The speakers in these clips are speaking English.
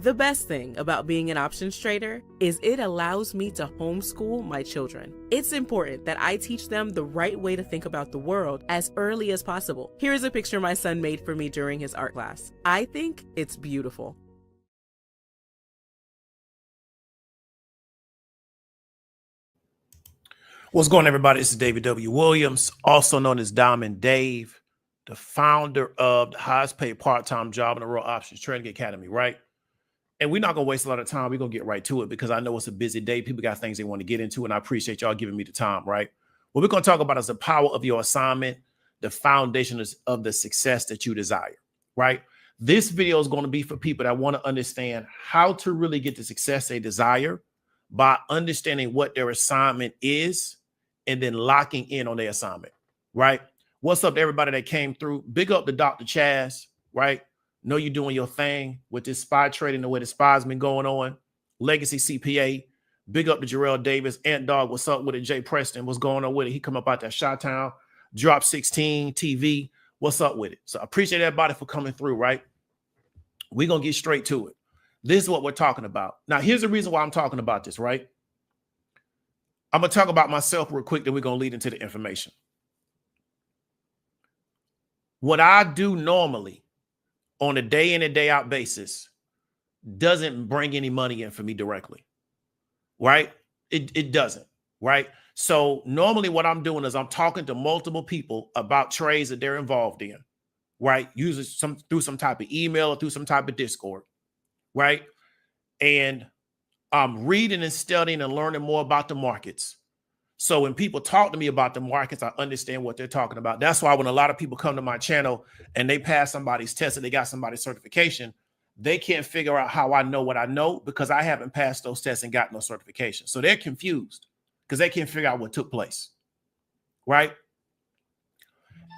The best thing about being an options trader is it allows me to homeschool my children. It's important that I teach them the right way to think about the world as early as possible. Here's a picture my son made for me during his art class. I think it's beautiful. What's going on, everybody? This is David W. Williams, also known as Diamond Dave, the founder of the highest paid part-time job in the Real Options Trading Academy, right? And we're not going to waste a lot of time. We're going to get right to it because I know it's a busy day. People got things they want to get into, and I appreciate y'all giving me the time, right? What we're going to talk about is the power of your assignment, the foundation of the success that you desire, right? This video is going to be for people that want to understand how to really get the success they desire by understanding what their assignment is and then locking in on their assignment, right? What's up to everybody that came through? Big up to Dr. Chaz, right? Know you're doing your thing with this SPY trading, the way the SPY's been going on. Legacy CPA. Big up to Jarrell Davis. Ant Dog, what's up with it? Jay Preston, what's going on with it? He come up out that Chi-Town. Drop 16 TV. What's up with it? So I appreciate everybody for coming through, right? We're going to get straight to it. This is what we're talking about. Now, here's the reason why I'm talking about this, right? I'm going to talk about myself real quick, then we're going to lead into the information. What I do normally on a day in and day out basis doesn't bring any money in for me directly, right? It doesn't, right? So normally what I'm doing is I'm talking to multiple people about trades that they're involved in, right? Usually through some type of email or through some type of Discord, right? And I'm reading and studying and learning more about the markets. So when people talk to me about the markets, I understand what they're talking about. That's why when a lot of people come to my channel and they pass somebody's test and they got somebody's certification, they can't figure out how I know what I know because I haven't passed those tests and got no certification. So they're confused because they can't figure out what took place, right?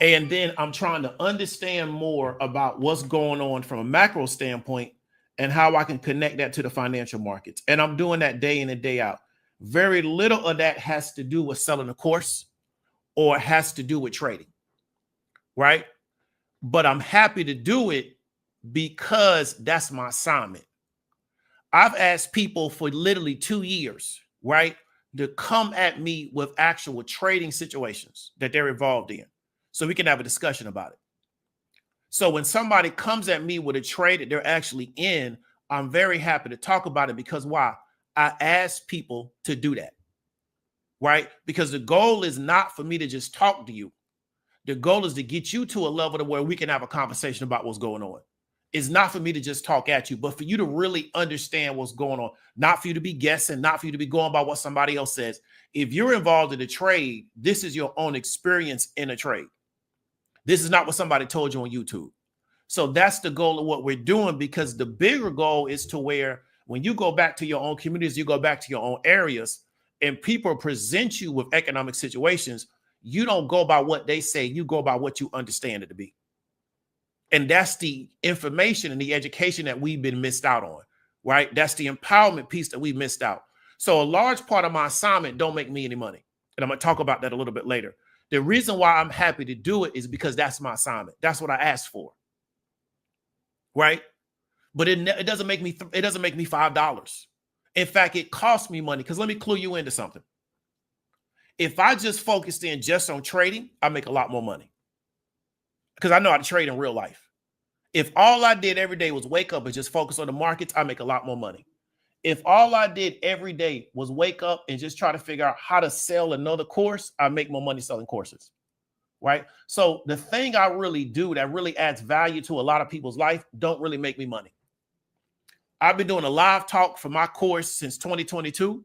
And then I'm trying to understand more about what's going on from a macro standpoint and how I can connect that to the financial markets. And I'm doing that day in and day out. Very little of that has to do with selling a course or has to do with trading, right? But I'm happy to do it because that's my assignment. I've asked people for literally 2 years, right, to come at me with actual trading situations that they're involved in so we can have a discussion about it. So when somebody comes at me with a trade that they're actually in, I'm very happy to talk about it because why? I ask people to do that, right? Because the goal is not for me to just talk to you. The goal is to get you to a level to where we can have a conversation about what's going on. It's not for me to just talk at you, but for you to really understand what's going on, not for you to be guessing, not for you to be going by what somebody else says. If you're involved in a trade, this is your own experience in a trade. This is not what somebody told you on YouTube. So that's the goal of what we're doing because the bigger goal is to where when you go back to your own communities, you go back to your own areas and people present you with economic situations, you don't go by what they say, you go by what you understand it to be. And that's the information and the education that we've been missed out on, right? That's the empowerment piece that we missed out. So a large part of my assignment don't make me any money. And I'm going to talk about that a little bit later. The reason why I'm happy to do it is because that's my assignment. That's what I asked for, right? But it doesn't make me $5. In fact, it costs me money because let me clue you into something. If I just focused in just on trading, I make a lot more money because I know how to trade in real life. If all I did every day was wake up and just focus on the markets, I make a lot more money. If all I did every day was wake up and just try to figure out how to sell another course, I make more money selling courses. Right? So the thing I really do that really adds value to a lot of people's life don't really make me money. I've been doing a live talk for my course since 2022,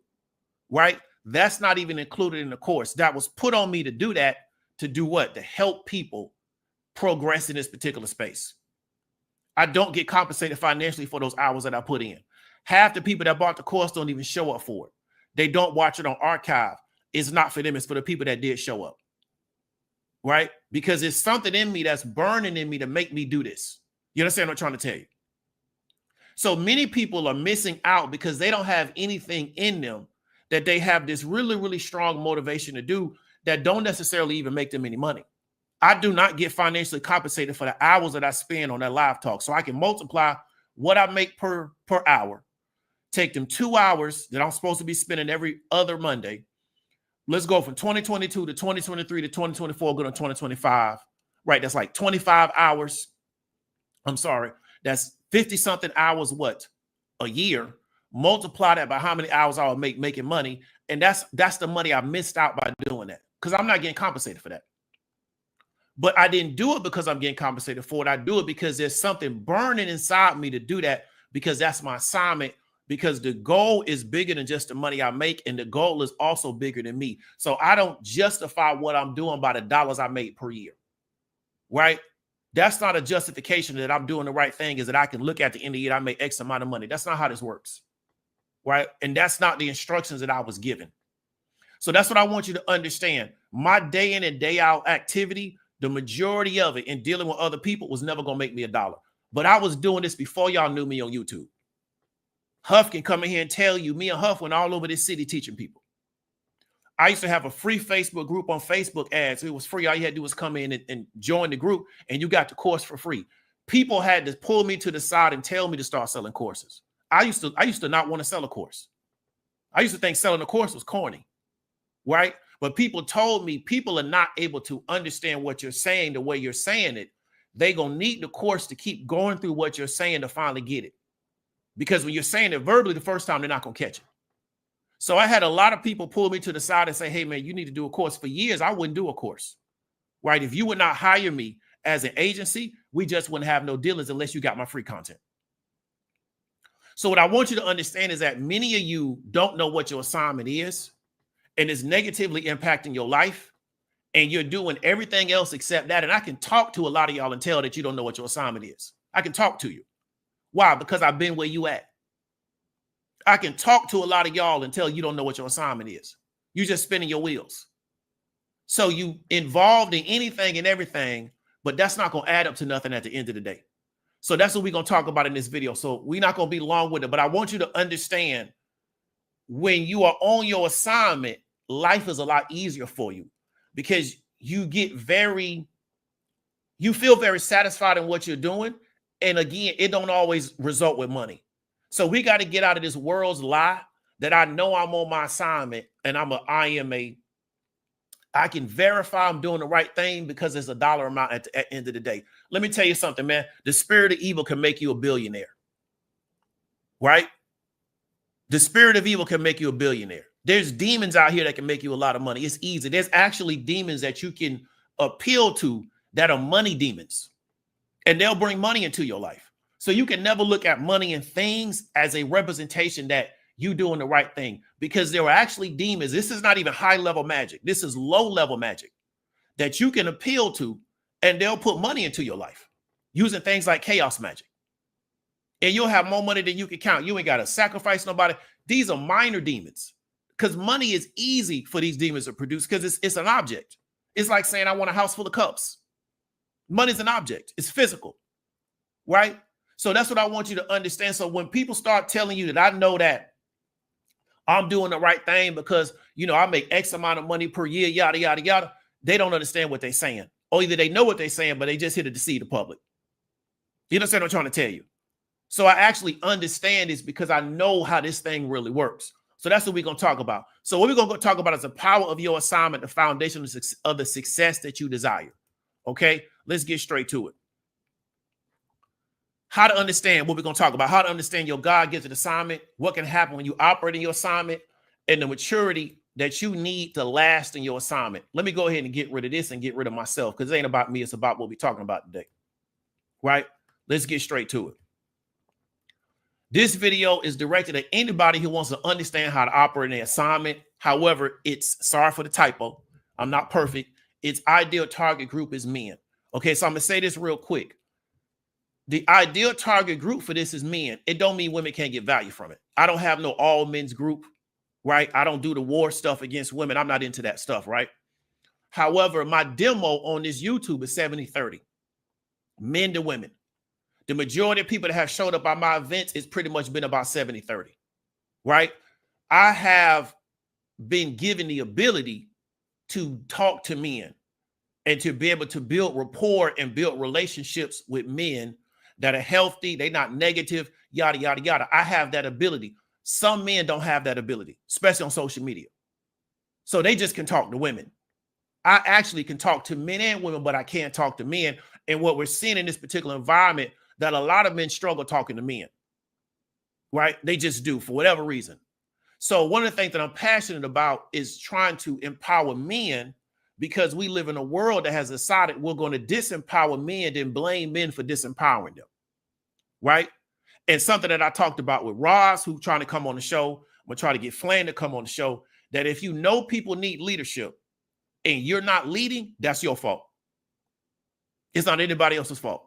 right? That's not even included in the course. That was put on me to do that, to do what? To help people progress in this particular space. I don't get compensated financially for those hours that I put in. Half the people that bought the course don't even show up for it. They don't watch it on archive. It's not for them. It's for the people that did show up, right? Because it's something in me that's burning in me to make me do this. You understand what I'm trying to tell you? So many people are missing out because they don't have anything in them that they have this really, really strong motivation to do that don't necessarily even make them any money. I do not get financially compensated for the hours that I spend on that live talk. So I can multiply what I make per hour, take them 2 hours that I'm supposed to be spending every other Monday. Let's go from 2022 to 2023 to 2024, go to 2025. Right, that's like 25 hours. I'm sorry, that's 50 something hours, what, a year. Multiply that by how many hours I'll make making money. And that's the money I missed out by doing that, because I'm not getting compensated for that. But I didn't do it because I'm getting compensated for it. I do it because there's something burning inside me to do that, because that's my assignment, because the goal is bigger than just the money I make, and the goal is also bigger than me. So I don't justify what I'm doing by the dollars I make per year, right? That's not a justification that I'm doing the right thing, is that I can look at the end of the year, I make X amount of money. That's not how this works, right? And that's not the instructions that I was given. So that's what I want you to understand. My day in and day out activity, the majority of it in dealing with other people, was never going to make me $1. But I was doing this before y'all knew me on YouTube. Huff can come in here and tell you, me and Huff went all over this city teaching people. I used to have a free Facebook group on Facebook ads. It was free. All you had to do was come in and join the group, and you got the course for free. People had to pull me to the side and tell me to start selling courses. I used to not want to sell a course. I used to think selling a course was corny, right? But people told me people are not able to understand what you're saying the way you're saying it. They're going to need the course to keep going through what you're saying to finally get it. Because when you're saying it verbally the first time, they're not going to catch it. So I had a lot of people pull me to the side and say, hey, man, you need to do a course. For years, I wouldn't do a course, right? If you would not hire me as an agency, we just wouldn't have no dealers unless you got my free content. So what I want you to understand is that many of you don't know what your assignment is, and it's negatively impacting your life, and you're doing everything else except that. And I can talk to a lot of y'all and tell that you don't know what your assignment is. I can talk to you. Why? Because I've been where you at. I can talk to a lot of y'all and tell you don't know what your assignment is. You're just spinning your wheels. So you involved in anything and everything, but that's not going to add up to nothing at the end of the day. So that's what we're going to talk about in this video. So we're not going to be long with it, but I want you to understand, when you are on your assignment, life is a lot easier for you, because you feel very satisfied in what you're doing. And again, it don't always result with money. So we got to get out of this world's lie that I know I'm on my assignment and I can verify I'm doing the right thing because there's a dollar amount at the end of the day. Let me tell you something, man. The spirit of evil can make you a billionaire, right? The spirit of evil can make you a billionaire. There's demons out here that can make you a lot of money. It's easy. There's actually demons that you can appeal to that are money demons, and they'll bring money into your life. So you can never look at money and things as a representation that you doing the right thing, because there are actually demons. This is not even high level magic. This is low level magic that you can appeal to, and they'll put money into your life using things like chaos magic. And you'll have more money than you can count. You ain't got to sacrifice nobody. These are minor demons, because money is easy for these demons to produce, because it's an object. It's like saying, I want a house full of cups. Money's an object. It's physical, right? So that's what I want you to understand. So when people start telling you that I know that I'm doing the right thing because, I make X amount of money per year, yada, yada, yada, they don't understand what they're saying. Or either they know what they're saying, but they just here to deceive the public. You understand what I'm trying to tell you? So I actually understand this because I know how this thing really works. So that's what we're going to talk about. So what we're going to talk about is the power of your assignment, the foundation of the success that you desire. Okay, let's get straight to it. How to understand what we're going to talk about, how to understand your God-given assignment, what can happen when you operate in your assignment, and the maturity that you need to last in your assignment. Let me go ahead and get rid of this and get rid of myself, because it ain't about me. It's about what we're talking about today, right? Let's get straight to it. This video is directed at anybody who wants to understand how to operate in an assignment. However, sorry for the typo. I'm not perfect. Its ideal target group is men. Okay, so I'm going to say this real quick. The ideal target group for this is men. It don't mean women can't get value from it. I don't have no all men's group, right? I don't do the war stuff against women. I'm not into that stuff, right? However, my demo on this YouTube is 70-30, men to women. The majority of people that have showed up at my events, it's pretty much been about 70-30, right? I have been given the ability to talk to men and to be able to build rapport and build relationships with men that are healthy. They're not negative, yada, yada, yada. I have that ability. Some men don't have that ability, especially on social media. So they just can talk to women. I actually can talk to men and women, but I can't talk to men. And what we're seeing in this particular environment, that a lot of men struggle talking to men, right? They just do for whatever reason. So one of the things that I'm passionate about is trying to empower men, because we live in a world that has decided we're going to disempower men, then blame men for disempowering them, right? And something that I talked about with Ross, who's trying to come on the show, I'm going to try to get Flan to come on the show, that if you know people need leadership and you're not leading, that's your fault. It's not anybody else's fault.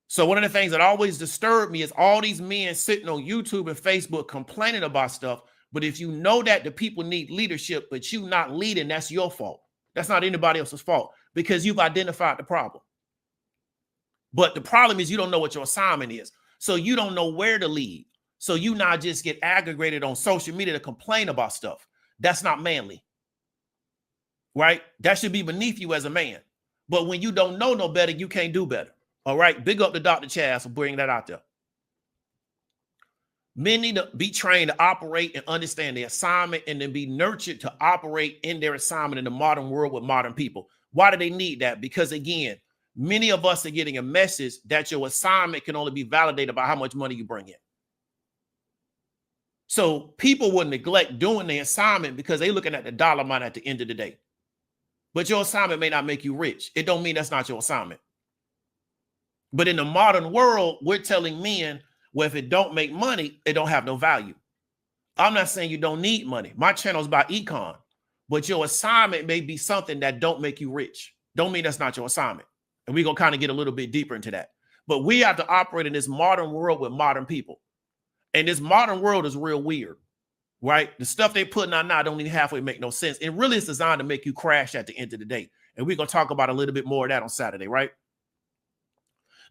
So one of the things that always disturbed me is all these men sitting on YouTube and Facebook complaining about stuff. But if you know that the people need leadership, but you not leading, that's your fault. That's not anybody else's fault, because you've identified the problem. But the problem is you don't know what your assignment is. So you don't know where to lead. So you now just get aggravated on social media to complain about stuff. That's not manly, right? That should be beneath you as a man. But when you don't know no better, you can't do better. All right. Big up to Dr. Chaz for bringing that out there. Men need to be trained to operate and understand their assignment, and then be nurtured to operate in their assignment in the modern world with modern people. Why do they need that? Because again, many of us are getting a message that your assignment can only be validated by how much money you bring in. So people will neglect doing their assignment because they're looking at the dollar amount at the end of the day. But your assignment may not make you rich. It don't mean that's not your assignment. But in the modern world, we're telling men, well, if it don't make money, it don't have no value. I'm not saying you don't need money. My channel is about econ, but your assignment may be something that don't make you rich. Don't mean that's not your assignment. And we're going to kind of get a little bit deeper into that. But we have to operate in this modern world with modern people. And this modern world is real weird, right? The stuff they're putting out now don't even halfway make no sense. It really is designed to make you crash at the end of the day. And we're going to talk about a little bit more of that on Saturday, right?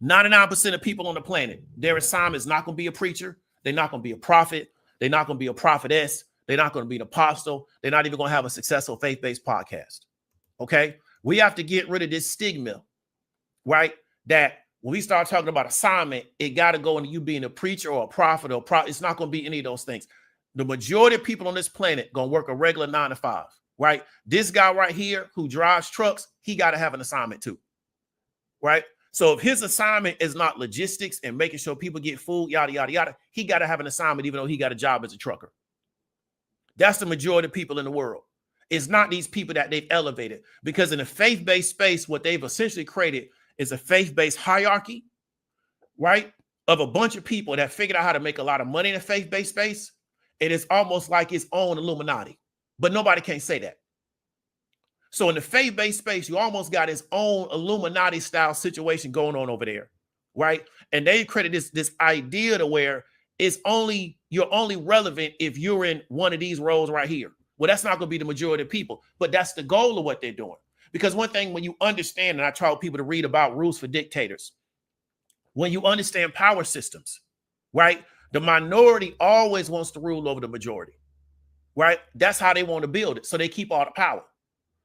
99% of people on the planet, their assignment is not going to be a preacher. They're not going to be a prophet. They're not going to be a prophetess. They're not going to be an apostle. They're not even going to have a successful faith-based podcast. Okay? We have to get rid of this stigma, right? That when we start talking about assignment, it got to go into you being a preacher or a prophet or it's not going to be any of those things. The majority of people on this planet going to work a regular 9 to 5, right? This guy right here who drives trucks, he got to have an assignment too, right? So if his assignment is not logistics and making sure people get food, yada, yada, yada, he got to have an assignment even though he got a job as a trucker. That's the majority of people in the world. It's not these people that they've elevated, because in a faith-based space, what they've essentially created is a faith-based hierarchy, right? Of a bunch of people that figured out how to make a lot of money in a faith-based space. It is almost like its own Illuminati, but nobody can say that. So in the faith-based space, you almost got its own Illuminati style situation going on over there, right? And they created this idea to where you're only relevant if you're in one of these roles right here. Well, that's not going to be the majority of people, but that's the goal of what they're doing. Because one thing, when you understand, and I tell people to read about Rules for Dictators, when you understand power systems, right? The minority always wants to rule over the majority, right? That's how they want to build it. So they keep all the power.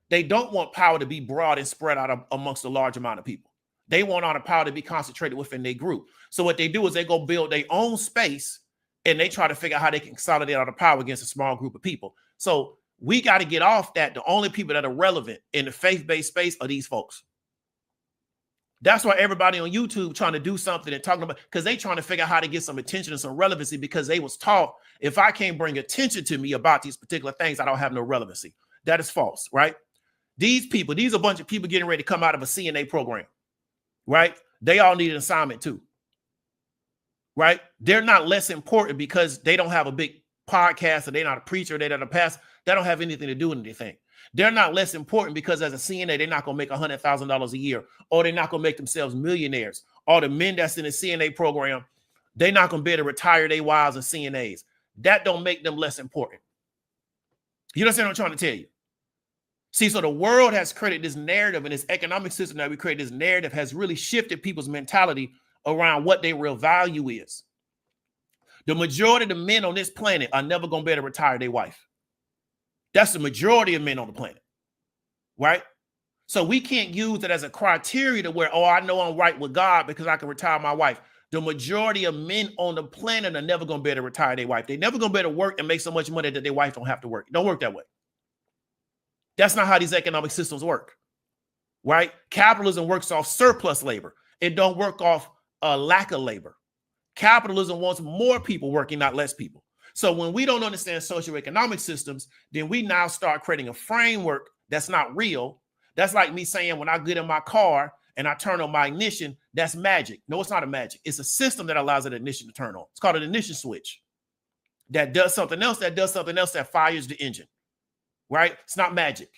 They don't want power to be broad and spread out amongst a large amount of people. They want all the power to be concentrated within their group. So what they do is they go build their own space, and they try to figure out how they can consolidate all the power against a small group of people. So we got to get off that. The only people that are relevant in the faith-based space are these folks. That's why everybody on YouTube trying to do something and talking about, because they trying to figure out how to get some attention and some relevancy, because they was taught, if I can't bring attention to me about these particular things, I don't have no relevancy. That is false, right? These are a bunch of people getting ready to come out of a CNA program, right? They all need an assignment too, right? They're not less important because they don't have a big podcast, or they're not a preacher, they're not a pastor. That don't have anything to do with anything. They're not less important because as a CNA, they're not going to make $100,000 a year, or they're not going to make themselves millionaires. Or the men that's in the CNA program, they're not going to be able to retire their wives and CNAs. That don't make them less important. You understand what I'm trying to tell you? See, so the world has created this narrative, and this economic system that we create, this narrative has really shifted people's mentality around what their real value is. The majority of the men on this planet are never going to be able to retire their wife. That's the majority of men on the planet, right? So we can't use it as a criteria to where, oh, I know I'm right with God because I can retire my wife. The majority of men on the planet are never going to be able to retire their wife. They're never going to be able to work and make so much money that their wife don't have to work. It don't work that way. That's not how these economic systems work, right? Capitalism works off surplus labor. It don't work off a lack of labor. Capitalism wants more people working, not less people. So when we don't understand socioeconomic systems, then we now start creating a framework that's not real. That's like me saying when I get in my car and I turn on my ignition, that's magic. No, it's not a magic. It's a system that allows that ignition to turn on. It's called an ignition switch that does something else, that fires the engine, right? It's not magic.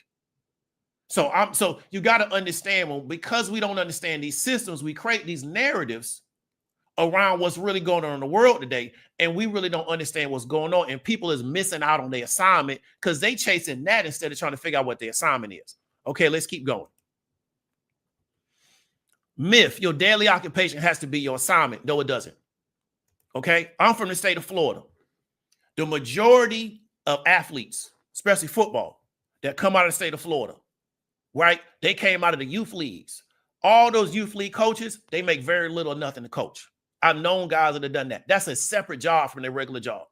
So you got to understand, because we don't understand these systems, we create these narratives around what's really going on in the world today, and we really don't understand what's going on, and people is missing out on their assignment because they chasing that instead of trying to figure out what their assignment is. Okay, let's keep going. Myth: your daily occupation has to be your assignment. No, it doesn't. Okay, I'm from the state of Florida. The majority of athletes, especially football, that come out of the state of Florida, right? They came out of the youth leagues. All those youth league coaches, they make very little or nothing to coach. I've known guys that have done that. That's a separate job from their regular job.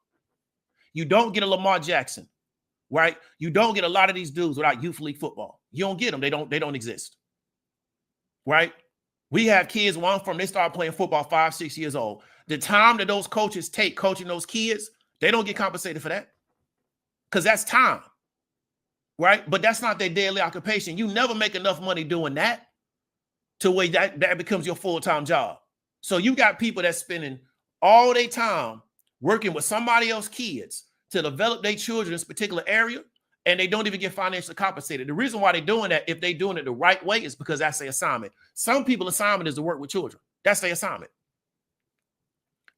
You don't get a Lamar Jackson, right? You don't get a lot of these dudes without youth league football. You don't get them. They don't exist, right? We have kids where I'm from, they start playing football 5, 6 years old. The time that those coaches take coaching those kids, they don't get compensated for that because that's time, right? But that's not their daily occupation. You never make enough money doing that to where that becomes your full-time job. So you got people that's spending all their time working with somebody else's kids to develop their children in this particular area, and they don't even get financially compensated. The reason why they're doing that, if they're doing it the right way, is because that's their assignment. Some people's assignment is to work with children. That's their assignment.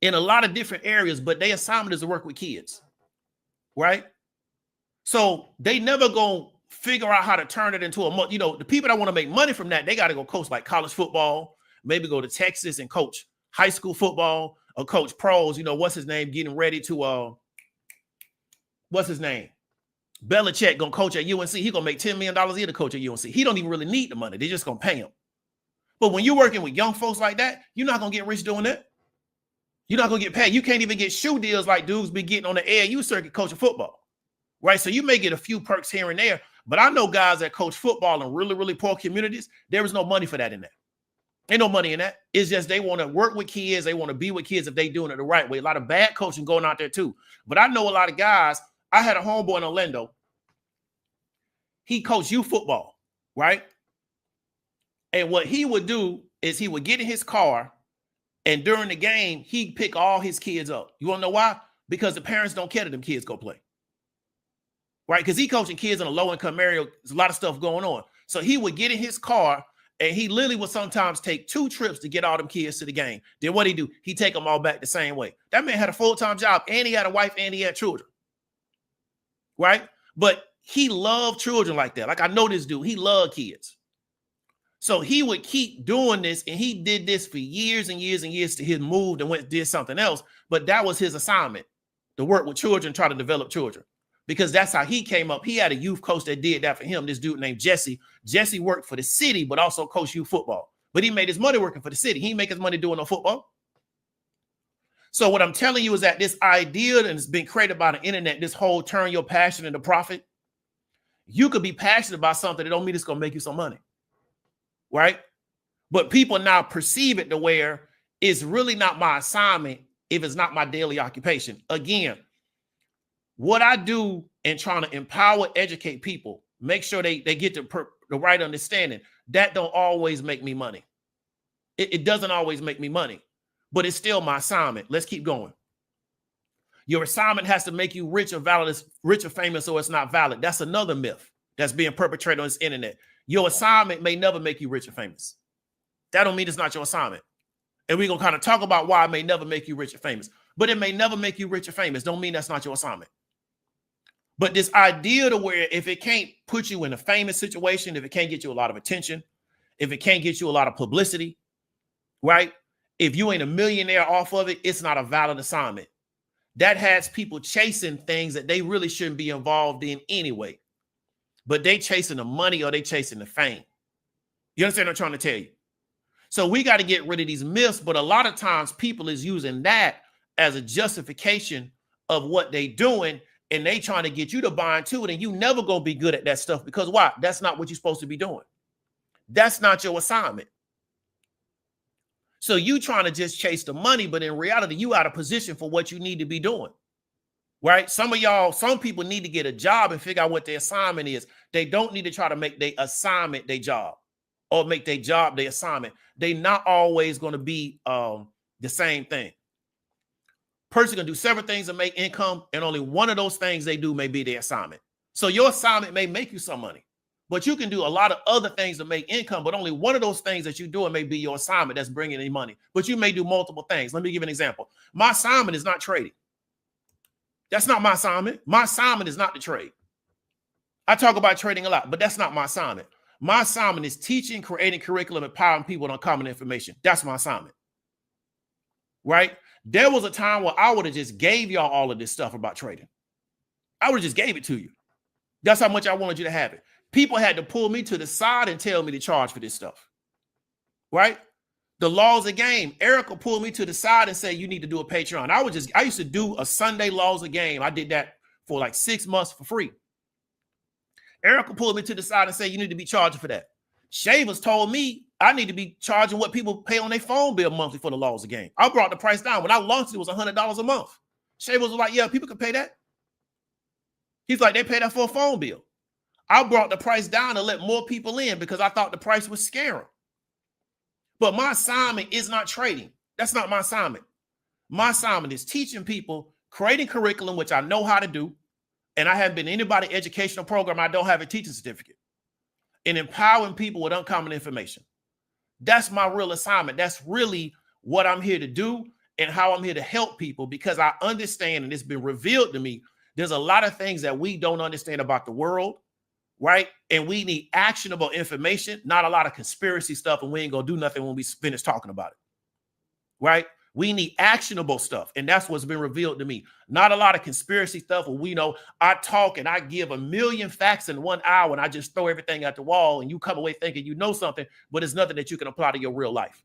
In a lot of different areas, but their assignment is to work with kids, right? So they never gonna figure out how to turn it into the people that want to make money from that, they got to go coach like college football, maybe go to Texas and coach high school football or coach pros. What's his name? Getting ready to, what's his name? Belichick gonna coach at UNC. He gonna make $10 million a year to coach at UNC. He don't even really need the money. They're just gonna pay him. But when you're working with young folks like that, you're not gonna get rich doing that. You're not gonna get paid. You can't even get shoe deals like dudes be getting on the AAU circuit coaching football, right? So you may get a few perks here and there, but I know guys that coach football in really, really poor communities. There is no money for that in that. Ain't no money in that. It's just they want to work with kids. They want to be with kids if they doing it the right way. A lot of bad coaching going out there too. But I know a lot of guys. I had a homeboy in Orlando. He coached youth football, right? And what he would do is he would get in his car, and during the game, he'd pick all his kids up. You want to know why? Because the parents don't care that them kids go play, right? Because he coaching kids in a low-income area. There's a lot of stuff going on. So he would get in his car, and he literally would sometimes take 2 trips to get all them kids to the game. Then what he do? He take them all back the same way. That man had a full-time job, and he had a wife, and he had children, right? But he loved children like that. Like I know this dude, he loved kids. So he would keep doing this, and he did this for years and years and years till he moved and did something else. But that was his assignment, to work with children, try to develop children, because that's how he came up. He had a youth coach that did that for him, this dude named Jesse. Jesse worked for the city, but also coached youth football. But he made his money working for the city. He didn't make his money doing no football. So what I'm telling you is that this idea that has been created by the internet, this whole turn your passion into profit, you could be passionate about something that don't mean it's going to make you some money, right? But people now perceive it to where it's really not my assignment if it's not my daily occupation. Again, what I do in trying to empower, educate people, make sure they get the right understanding, that don't always make me money. It doesn't always make me money, but it's still my assignment. Let's keep going. Your assignment has to make you rich or valid, rich or famous, or it's not valid. That's another myth that's being perpetrated on this internet. Your assignment may never make you rich or famous. That don't mean it's not your assignment. And we're going to kind of talk about why it may never make you rich or famous. But it may never make you rich or famous. Don't mean that's not your assignment. But this idea to where if it can't put you in a famous situation, if it can't get you a lot of attention, if it can't get you a lot of publicity, right? If you ain't a millionaire off of it, it's not a valid assignment. That has people chasing things that they really shouldn't be involved in anyway. But they chasing the money or they chasing the fame. You understand what I'm trying to tell you? So we got to get rid of these myths, but a lot of times people is using that as a justification of what they doing, and they trying to get you to buy into it, and you never gonna be good at that stuff because why? That's not what you're supposed to be doing. That's not your assignment. So you trying to just chase the money, but in reality, you out of position for what you need to be doing. Right? Some people need to get a job and figure out what their assignment is. They don't need to try to make their assignment their job or make their job their assignment. They're not always going to be the same thing. Person can do several things to make income, and only one of those things they do may be their assignment. So your assignment may make you some money, but you can do a lot of other things to make income, but only one of those things that you're doing may be your assignment that's bringing in money. But you may do multiple things. Let me give you an example. My assignment is not trading. That's not my assignment. My assignment is not to trade. I talk about trading a lot, but that's not my assignment. My assignment is teaching, creating curriculum, empowering people with uncommon information. That's my assignment. Right? There was a time where I would have just gave y'all all of this stuff about trading. I would have just gave it to you. That's how much I wanted you to have it. People had to pull me to the side and tell me to charge for this stuff. Right? The laws of the game. Erica pulled me to the side and said, you need to do a Patreon. I used to do a Sunday laws of game. I did that for like 6 months for free. Erica pulled me to the side and said, you need to be charging for that. Shavers told me I need to be charging what people pay on their phone bill monthly for the laws of game. I brought the price down. When I launched it was $100 a month. Shavers was like, yeah, people can pay that. He's like, they pay that for a phone bill. I brought the price down to let more people in because I thought the price was scary. But my assignment is not trading. That's not my assignment. My assignment is teaching people, creating curriculum, which I know how to do. And I haven't been in anybody's educational program. I don't have a teaching certificate. And empowering people with uncommon information. That's my real assignment. That's really what I'm here to do and how I'm here to help people, because I understand, and it's been revealed to me, there's a lot of things that we don't understand about the world. Right? And we need actionable information, not a lot of conspiracy stuff, and we ain't gonna do nothing when we finish talking about it. Right? We need actionable stuff, and that's what's been revealed to me. Not a lot of conspiracy stuff where we know I talk and I give 1,000,000 facts in 1 hour and I just throw everything at the wall and you come away thinking you know something, but it's nothing that you can apply to your real life.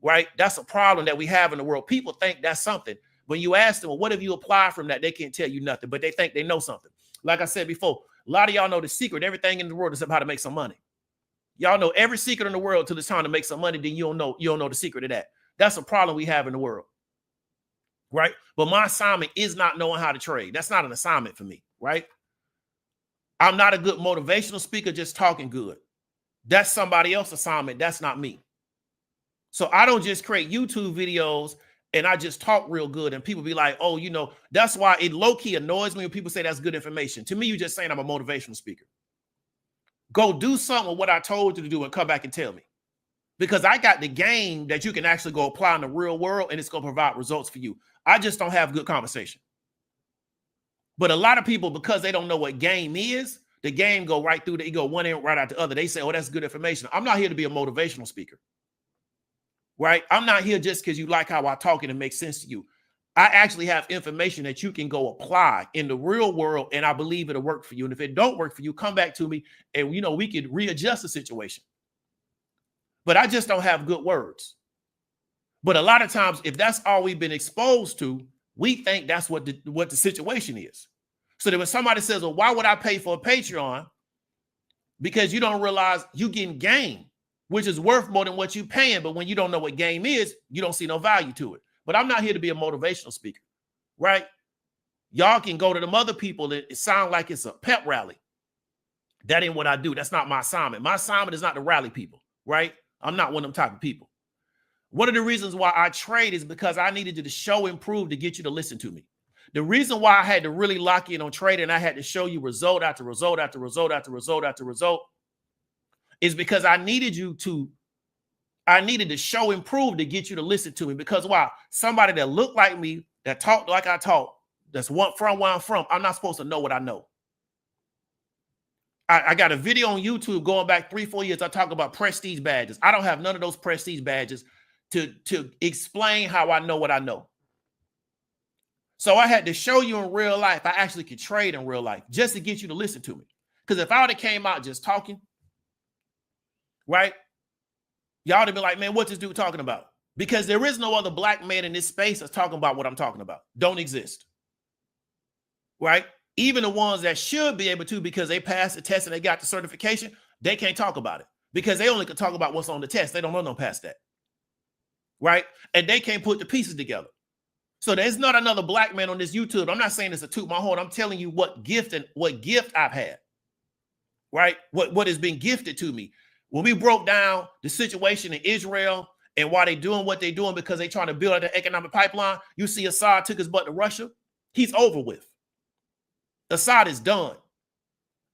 Right? That's a problem that we have in the world. People think that's something. When you ask them, well, what have you applied from that? They can't tell you nothing, but they think they know something. Like I said before, a lot of y'all know the secret. Everything in the world is about how to make some money. Y'all know every secret in the world till it's time to make some money. Then you don't know the secret of that. That's a problem we have in the world. Right? But my assignment is not knowing how to trade. That's not an assignment for me. Right? I'm not a good motivational speaker just talking good. That's somebody else's assignment. That's not me. So I don't just create YouTube videos and I just talk real good and people be like, oh, that's why it low-key annoys me when people say that's good information. To me, you're just saying I'm a motivational speaker. Go do something with what I told you to do and come back and tell me. Because I got the game that you can actually go apply in the real world and it's going to provide results for you. I just don't have good conversation. But a lot of people, because they don't know what game is, the game go right through you go one end right out the other. They say, oh, that's good information. I'm not here to be a motivational speaker. Right? I'm not here just because you like how I talk and it makes sense to you. I actually have information that you can go apply in the real world, and I believe it'll work for you. And if it don't work for you, come back to me and we could readjust the situation. But I just don't have good words. But a lot of times, if that's all we've been exposed to, we think that's what the situation is. So that when somebody says, well, why would I pay for a Patreon? Because you don't realize you getting game, which is worth more than what you're paying. But when you don't know what game is, you don't see no value to it. But I'm not here to be a motivational speaker, right? Y'all can go to them other people that it sounds like it's a pep rally. That ain't what I do. That's not my assignment. My assignment is not to rally people, right? I'm not one of them type of people. One of the reasons why I trade is because I needed you to show and prove to get you to listen to me. The reason why I had to really lock in on trading, I had to show you result after result after result after result after result, is because I needed to show and prove to get you to listen to me. Because why? Somebody that looked like me, that talked like I talk, that's from where I'm from, I'm not supposed to know what I know. I got a video on YouTube going back 3-4 years. I talk about prestige badges. I don't have none of those prestige badges to explain how I know what I know. So I had to show you in real life, I actually could trade in real life just to get you to listen to me. Because if I would have came out just talking, right, Y'all would be like, man, what's this dude talking about? Because there is no other black man in this space that's talking about what I'm talking about. Don't exist. Right? Even the ones that should be able to, because they passed the test and they got the certification, they can't talk about it because they only can talk about what's on the test. They don't know no past that. Right? And they can't put the pieces together. So there's not another black man on this YouTube. I'm not saying it's a toot my horn. I'm telling you what gift I've had. Right? What has been gifted to me. When we broke down the situation in Israel and why they're doing what they're doing because they're trying to build an economic pipeline, you see Assad took his butt to Russia. He's over with. Assad is done.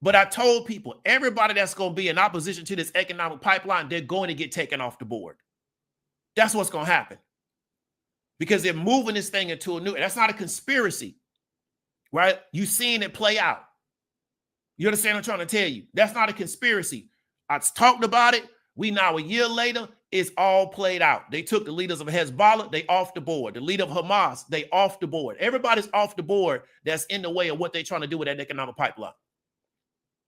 But I told people, everybody that's going to be in opposition to this economic pipeline, they're going to get taken off the board. That's what's going to happen. Because they're moving this thing into a new, that's not a conspiracy, right? You're seeing it play out. You understand what I'm trying to tell you? That's not a conspiracy. I talked about it. We now a year later, it's all played out. They took the leaders of Hezbollah, they off the board. The leader of Hamas, they off the board. Everybody's off the board that's in the way of what they're trying to do with that economic pipeline.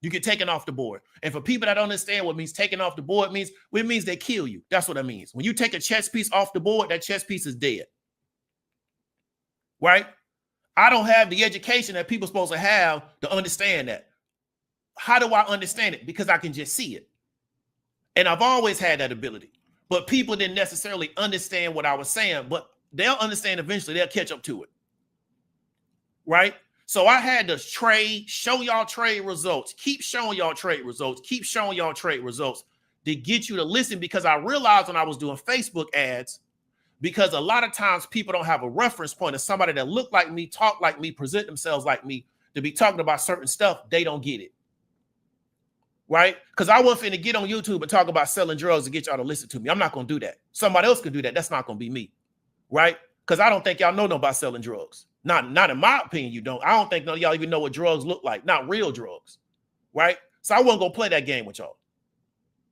You get taken off the board. And for people that don't understand what means taken off the board means, it means they kill you. That's what it means. When you take a chess piece off the board, that chess piece is dead. Right? I don't have the education that people are supposed to have to understand that. How do I understand it? Because I can just see it. And I've always had that ability. But people didn't necessarily understand what I was saying, but they'll understand eventually. They'll catch up to it. Right? So I had to show y'all trade results, keep showing y'all trade results, keep showing y'all trade results to get you to listen, because I realized when I was doing Facebook ads, because a lot of times people don't have a reference point of somebody that look like me, talk like me, present themselves like me, to be talking about certain stuff, they don't get it. Right? Because I wasn't finna get on YouTube and talk about selling drugs to get y'all to listen to me. I'm not going to do that. Somebody else can do that. That's not going to be me. Right? Because I don't think y'all know about selling drugs. Not in my opinion, you don't. I don't think none of y'all even know what drugs look like. Not real drugs. Right? So I wasn't going to play that game with y'all.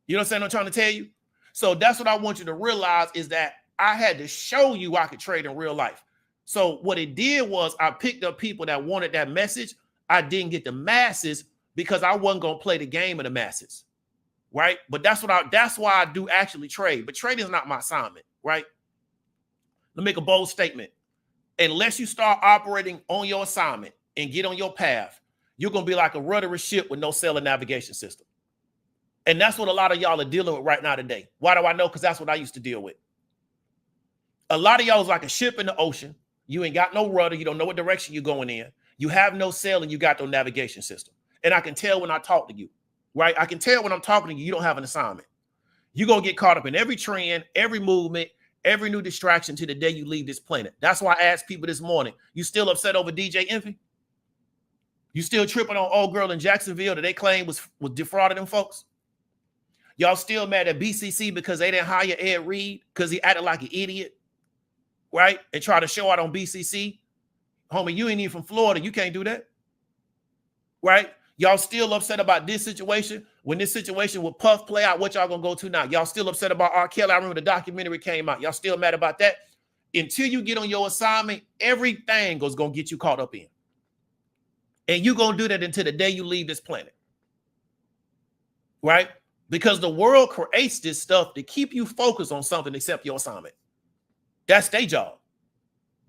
You know what I'm trying to tell you? So that's what I want you to realize, is that I had to show you I could trade in real life. So what it did was I picked up people that wanted that message. I didn't get the masses because I wasn't going to play the game of the masses. Right? But that's why I do actually trade. But trading is not my assignment. Right? Let me make a bold statement. Unless you start operating on your assignment and get on your path, you're going to be like a rudderless ship with no sail and navigation system. And that's what a lot of y'all are dealing with right now today. Why do I know? Because that's what I used to deal with. A lot of y'all is like a ship in the ocean. You ain't got no rudder. You don't know what direction you're going in. You have no sail and you got no navigation system. And I can tell when I talk to you, right? I can tell when I'm talking to you, you don't have an assignment. You're going to get caught up in every trend, every movement, every new distraction to the day you leave this planet. That's why I asked people this morning, you still upset over DJ Envy? You still tripping on old girl in Jacksonville that they claim was defrauding them folks? Y'all still mad at BCC because they didn't hire Ed Reed because he acted like an idiot, right? And try to show out on BCC. Homie, you ain't even from Florida. You can't do that, right? Y'all still upset about this situation. When this situation with Puff play out, what y'all gonna go to now? Y'all still upset about R. Kelly? I remember the documentary came out. Y'all still mad about that? Until you get on your assignment, everything is gonna get you caught up in. And you're gonna do that until the day you leave this planet. Right? Because the world creates this stuff to keep you focused on something except your assignment. That's their job.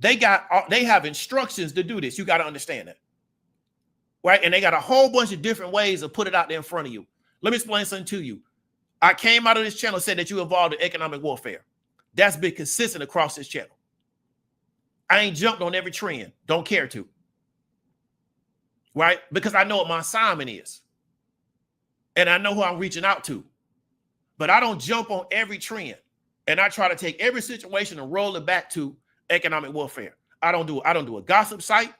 They have instructions to do this. You got to understand that. Right? And they got a whole bunch of different ways to put it out there in front of you. Let me explain something to you. I came out of this channel and said that you involved in economic warfare. That's been consistent across this channel. I ain't jumped on every trend. Don't care to. Right? Because I know what my assignment is. And I know who I'm reaching out to. But I don't jump on every trend. And I try to take every situation and roll it back to economic warfare. I don't do a gossip site.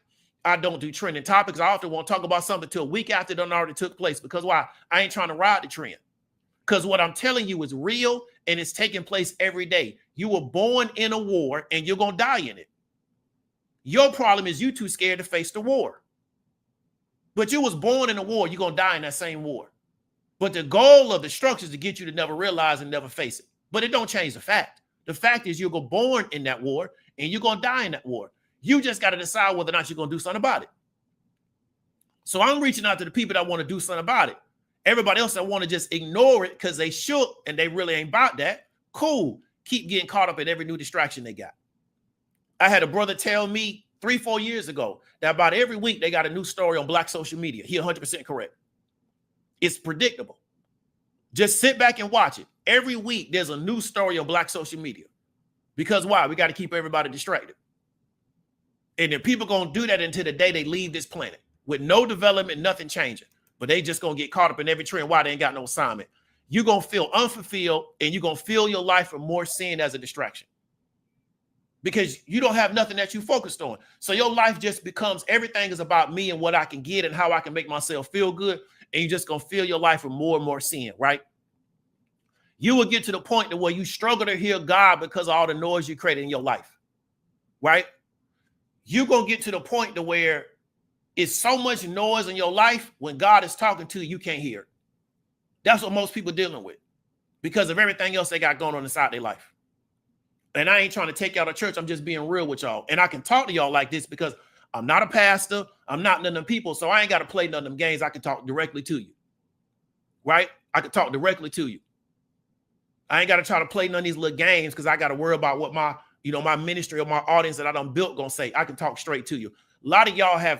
I don't do trending topics. I often won't talk about something until a week after it already took place. Because why? I ain't trying to ride the trend. Because what I'm telling you is real and it's taking place every day. You were born in a war and you're going to die in it. Your problem is you too scared to face the war. But you was born in a war. You're going to die in that same war. But the goal of the structure is to get you to never realize and never face it. But it don't change the fact. The fact is you're born in that war and you're going to die in that war. You just got to decide whether or not you're going to do something about it. So I'm reaching out to the people that want to do something about it. Everybody else that want to just ignore it because they shook and they really ain't about that. Cool. Keep getting caught up in every new distraction they got. I had a brother tell me 3-4 years ago that about every week they got a new story on Black social media. He 100% correct. It's predictable. Just sit back and watch it. Every week there's a new story on Black social media. Because why? We got to keep everybody distracted. And then people going to do that until the day they leave this planet with no development, nothing changing. But they just going to get caught up in every trend. Why? They ain't got no assignment. You're going to feel unfulfilled, and you're going to fill your life with more sin as a distraction. Because you don't have nothing that you focused on. So your life just becomes, everything is about me and what I can get and how I can make myself feel good. And you're just going to fill your life with more and more sin, right? You will get to the point where you struggle to hear God because of all the noise you created in your life, right? You're going to get to the point to where it's so much noise in your life, when God is talking to you, you can't hear it. That's what most people are dealing with because of everything else they got going on inside their life. And I ain't trying to take y'all to church. I'm just being real with y'all. And I can talk to y'all like this because I'm not a pastor. I'm not none of them people. So I ain't got to play none of them games. I can talk directly to you, right? I can talk directly to you. I ain't got to try to play none of these little games because I got to worry about what my, my ministry or my audience that I done built gonna say. I can talk straight to you. A lot of y'all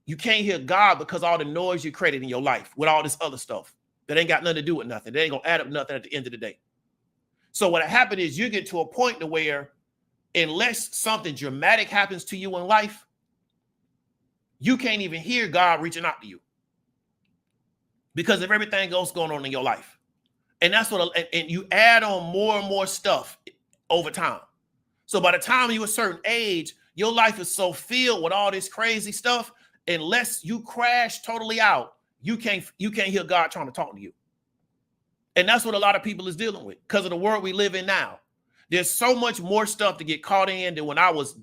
you can't hear God because all the noise you created in your life with all this other stuff that ain't got nothing to do with nothing. They ain't gonna add up nothing at the end of the day. So what happened is you get to a point to where unless something dramatic happens to you in life, you can't even hear God reaching out to you because of everything else going on in your life. And that's and you add on more and more stuff over time. So by the time you're a certain age, your life is so filled with all this crazy stuff, unless you crash totally out, you can't hear God trying to talk to you. And that's what a lot of people is dealing with because of the world we live in now. There's so much more stuff to get caught in than when I was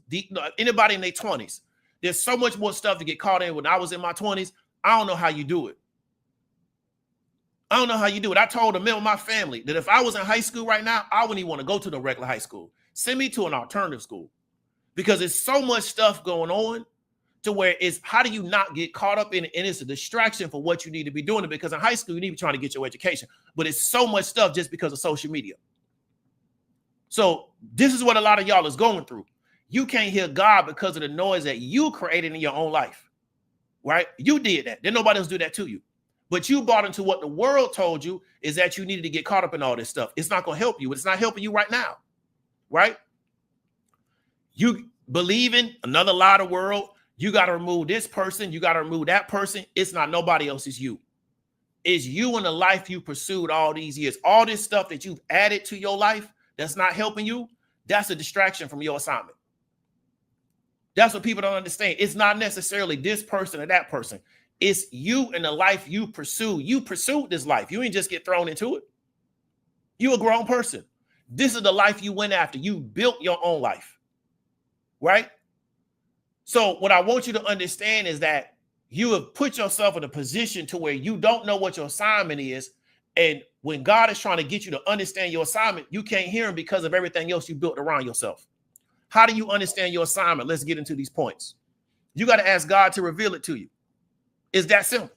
anybody in their 20s. There's so much more stuff to get caught in when I was in my 20s. I don't know how you do it. I don't know how you do it. I told a member of my family that if I was in high school right now, I wouldn't even want to go to the regular high school. Send me to an alternative school because there's so much stuff going on to where it's how do you not get caught up in it? And it's a distraction for what you need to be doing. Because in high school, you need to be trying to get your education. But it's so much stuff just because of social media. So this is what a lot of y'all is going through. You can't hear God because of the noise that you created in your own life, right? You did that. Then nobody else do that to you. But you bought into what the world told you is that you needed to get caught up in all this stuff. It's not going to help you. It's not helping you right now, right? You believe in another lie of the world. You got to remove this person. You got to remove that person. It's not nobody else. It's you. It's you and the life you pursued all these years. All this stuff that you've added to your life that's not helping you, that's a distraction from your assignment. That's what people don't understand. It's not necessarily this person or that person. It's you and the life you pursue. You pursued this life. You ain't just get thrown into it. You a grown person. This is the life you went after. You built your own life, right? So what I want you to understand is that you have put yourself in a position to where you don't know what your assignment is. And when God is trying to get you to understand your assignment, you can't hear him because of everything else you built around yourself. How do you understand your assignment? Let's get into these points. You got to ask God to reveal it to you. It's that simple.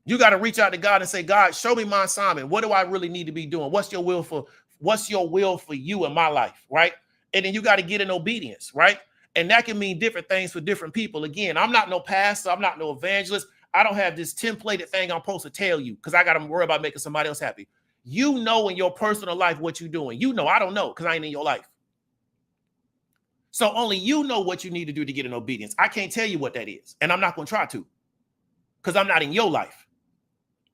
You got to reach out to God and say, God, show me my assignment. What do I really need to be doing? What's your will for you in my life, right? And then you got to get in obedience, right? And that can mean different things for different people. Again, I'm not no pastor. I'm not no evangelist. I don't have this templated thing I'm supposed to tell you because I got to worry about making somebody else happy. You know in your personal life what you're doing. You know, I don't know because I ain't in your life. So only you know what you need to do to get in obedience. I can't tell you what that is. And I'm not going to try to because I'm not in your life.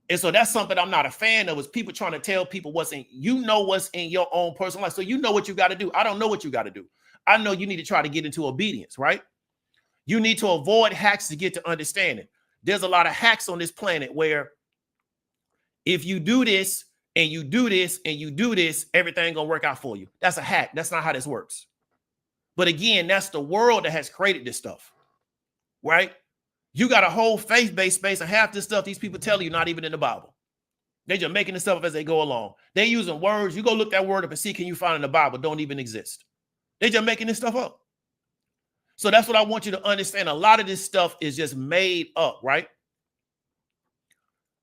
And so that's something I'm not a fan of is people trying to tell people what's in your own personal life. So you know what you got to do. I don't know what you got to do. I know you need to try to get into obedience, right? You need to avoid hacks to get to understanding. There's a lot of hacks on this planet where if you do this and you do this and you do this, everything gonna work out for you. That's a hack. That's not how this works. But again, that's the world that has created this stuff, right? You got a whole faith-based space and half this stuff these people tell you not even in the Bible. They're just making this stuff up as they go along. They're using words. You go look that word up and see can you find in the Bible don't even exist. They're just making this stuff up. So that's what I want you to understand. A lot of this stuff is just made up, right?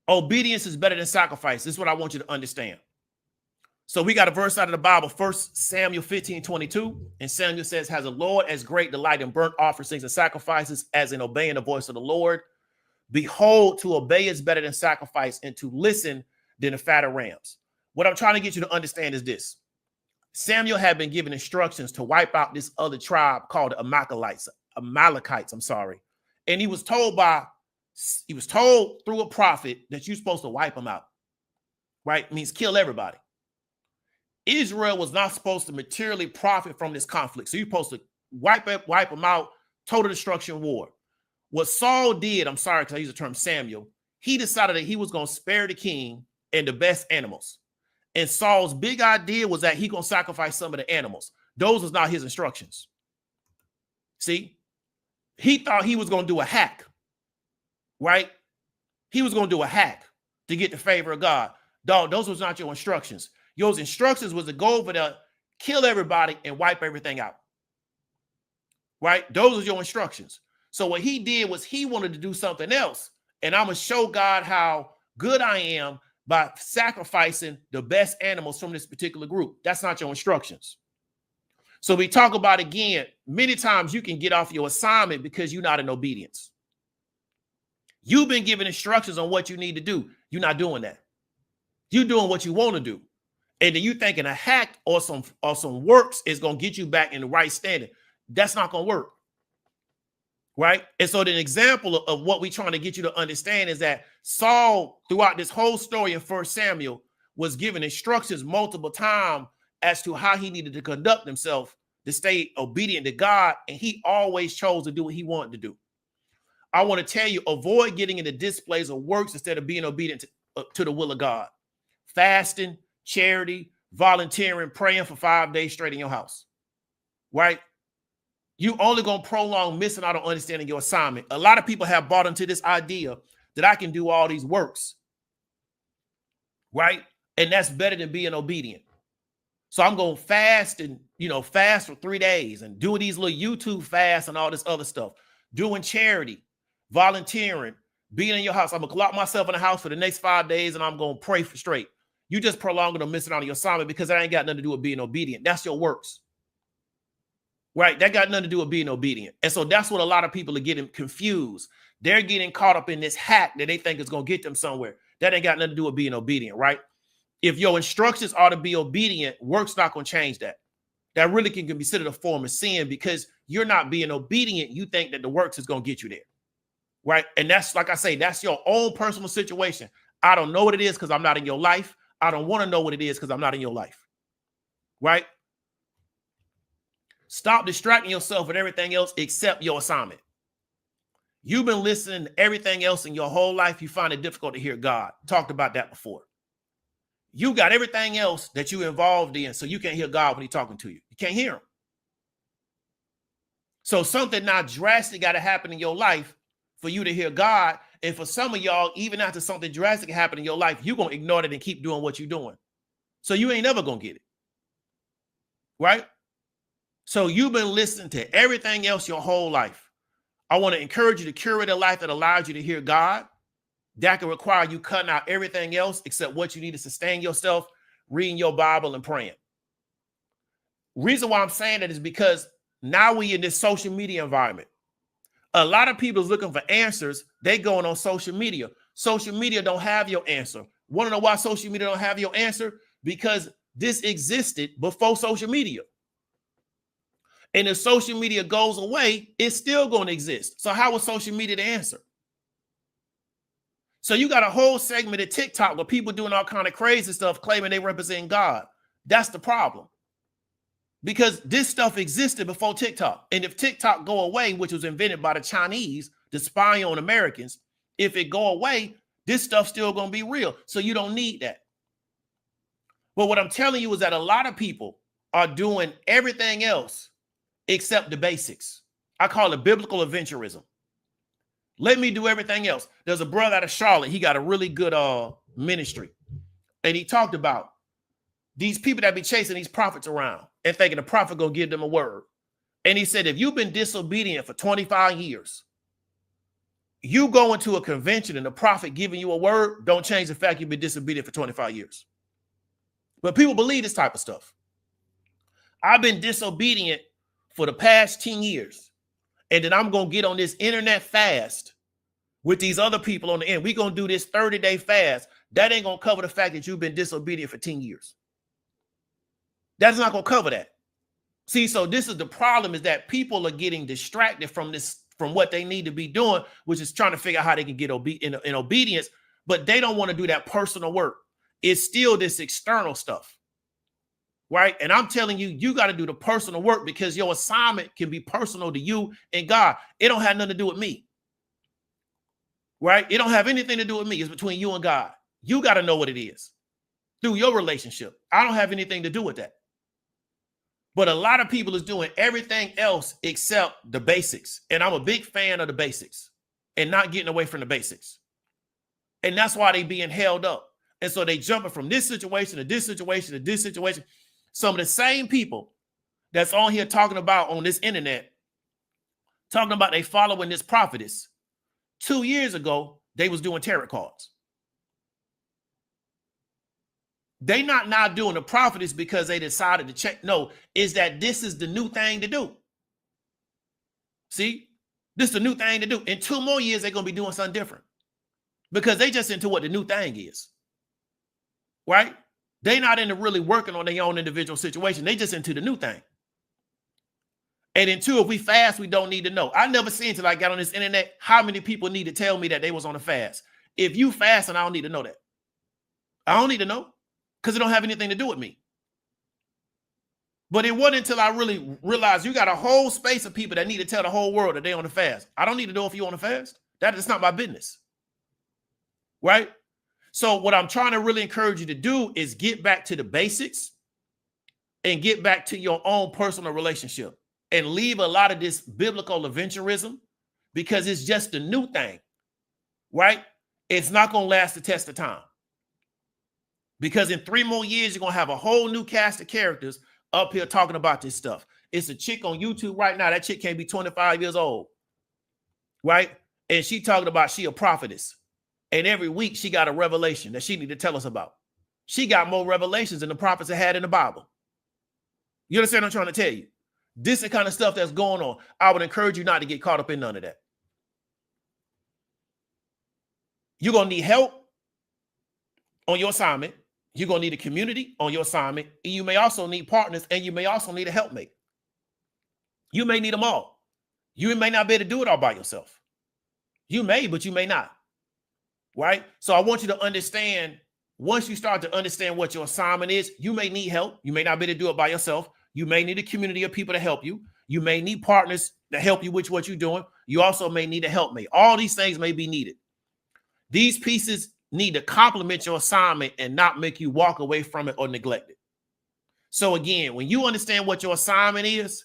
Obedience is better than sacrifice. This is what I want you to understand. So we got a verse out of the Bible, 1 Samuel 15:22. And Samuel says, has the Lord as great delight in burnt offerings and sacrifices as in obeying the voice of the Lord? Behold, to obey is better than sacrifice, and to listen than the fat of rams. What I'm trying to get you to understand is this. Samuel had been given instructions to wipe out this other tribe called the Amalekites, I'm sorry. And he was told through a prophet that you're supposed to wipe them out, right? It means kill everybody. Israel was not supposed to materially profit from this conflict. So you're supposed to wipe them out, total destruction war. What Saul did, I'm sorry, because I use the term Samuel, he decided that he was going to spare the king and the best animals. And Saul's big idea was that he going to sacrifice some of the animals. Those was not his instructions. See, he thought he was going to do a hack, right? He was going to do a hack to get the favor of God. Dog, those was not your instructions. Your instructions was to go over there, kill everybody, and wipe everything out, right? Those are your instructions. So what he did was he wanted to do something else. And I'm going to show God how good I am by sacrificing the best animals from this particular group. That's not your instructions. So we talk about, again, many times you can get off your assignment because you're not in obedience. You've been given instructions on what you need to do. You're not doing that. You're doing what you want to do. And then you thinking a hack or some works is going to get you back in the right standing. That's not going to work. Right? And so the example of what we're trying to get you to understand is that Saul, throughout this whole story in 1 Samuel, was given instructions multiple times as to how he needed to conduct himself to stay obedient to God. And he always chose to do what he wanted to do. I want to tell you, avoid getting into displays of works instead of being obedient to the will of God. Fasting, charity, volunteering, praying for 5 days straight in your house. Right? You only going to prolong missing out on understanding your assignment. A lot of people have bought into this idea that I can do all these works, right? And that's better than being obedient. So I'm going to fast and, fast for 3 days and doing these little YouTube fasts and all this other stuff, doing charity, volunteering, being in your house. I'm going to lock myself in the house for the next 5 days and I'm going to pray for straight. You just prolonging or missing out on your assignment because that ain't got nothing to do with being obedient. That's your works. Right? That got nothing to do with being obedient. And so that's what a lot of people are getting confused. They're getting caught up in this hack that they think is going to get them somewhere. That ain't got nothing to do with being obedient, right? If your instructions are to be obedient, work's not going to change that. That really can be considered a form of sin because you're not being obedient. You think that the works is going to get you there, right? And that's, like I say, that's your own personal situation. I don't know what it is because I'm not in your life. I don't want to know what it is because I'm not in your life, right? Stop distracting yourself with everything else except your assignment. You've been listening to everything else in your whole life. You find it difficult to hear God. Talked about that before. You got everything else that you're involved in, so you can't hear God when he's talking to you. You can't hear him. So something not drastic got to happen in your life for you to hear God. And for some of y'all, even after something drastic happened in your life, you're going to ignore it and keep doing what you're doing. So you ain't never going to get it. Right? So you've been listening to everything else your whole life. I want to encourage you to curate a life that allows you to hear God. That can require you cutting out everything else except what you need to sustain yourself, reading your Bible and praying. Reason why I'm saying that is because now we're in this social media environment. A lot of people is looking for answers. They going on social media. Social media don't have your answer. Want to know why social media don't have your answer? Because this existed before social media. And if social media goes away, it's still going to exist. So how was social media the answer? So you got a whole segment of TikTok where people doing all kind of crazy stuff, claiming they represent God. That's the problem. Because this stuff existed before TikTok. And if TikTok go away, which was invented by the Chinese to spy on Americans, if it go away, this stuff's still going to be real. So you don't need that. But what I'm telling you is that a lot of people are doing everything else except the basics. I call it biblical adventurism. Let me do everything else. There's a brother out of Charlotte. He got a really good ministry. And he talked about these people that be chasing these prophets around and thinking the prophet gonna give them a word. And he said, if you've been disobedient for 25 years, you go into a convention and the prophet giving you a word, don't change the fact you've been disobedient for 25 years. But people believe this type of stuff. I've been disobedient for the past 10 years. And then I'm going to get on this internet fast with these other people on the end. We're going to do this 30-day fast. That ain't going to cover the fact that you've been disobedient for 10 years. That's not going to cover that. See, so this is the problem, is that people are getting distracted from what they need to be doing, which is trying to figure out how they can get in obedience, but they don't want to do that personal work. It's still this external stuff, right? And I'm telling you, you got to do the personal work, because your assignment can be personal to you and God. It don't have nothing to do with me, right? It don't have anything to do with me. It's between you and God. You got to know what it is through your relationship. I don't have anything to do with that. But a lot of people is doing everything else except the basics. And I'm a big fan of the basics and not getting away from the basics. And that's why they being held up. And so they jumping from this situation to this situation to this situation. Some of the same people that's on here talking about on this internet, talking about they following this prophetess. 2 years ago, they was doing tarot cards. They not now doing the prophetess because they decided to check. No, is that this is the new thing to do. See, this is the new thing to do. In 2 more years, they're going to be doing something different, because they just into what the new thing is, right? They not into really working on their own individual situation. They just into the new thing. And then 2, if we fast, we don't need to know. I never seen until I got on this internet how many people need to tell me that they was on a fast. If you fast, and I don't need to know that. I don't need to know, because it don't have anything to do with me. But it wasn't until I really realized you got a whole space of people that need to tell the whole world that they on a fast. I don't need to know if you on a fast. That is not my business, right? So what I'm trying to really encourage you to do is get back to the basics and get back to your own personal relationship and leave a lot of this biblical adventurism, because it's just a new thing, right? It's not going to last the test of time. Because in 3 more years, you're going to have a whole new cast of characters up here talking about this stuff. It's a chick on YouTube right now. That chick can't be 25 years old, right? And she talking about she a prophetess. And every week she got a revelation that she need to tell us about. She got more revelations than the prophets that had in the Bible. You understand what I'm trying to tell you? This is the kind of stuff that's going on. I would encourage you not to get caught up in none of that. You're going to need help on your assignment. You're going to need a community on your assignment. And you may also need partners, and you may also need a helpmate. You may need them all. You may not be able to do it all by yourself. You may, but you may not. Right? So I want you to understand, once you start to understand what your assignment is, you may need help. You may not be able to do it by yourself. You may need a community of people to help you. You may need partners to help you with what you're doing. You also may need a helpmate. All these things may be needed. These pieces need to complement your assignment and not make you walk away from it or neglect it. So again, when you understand what your assignment is,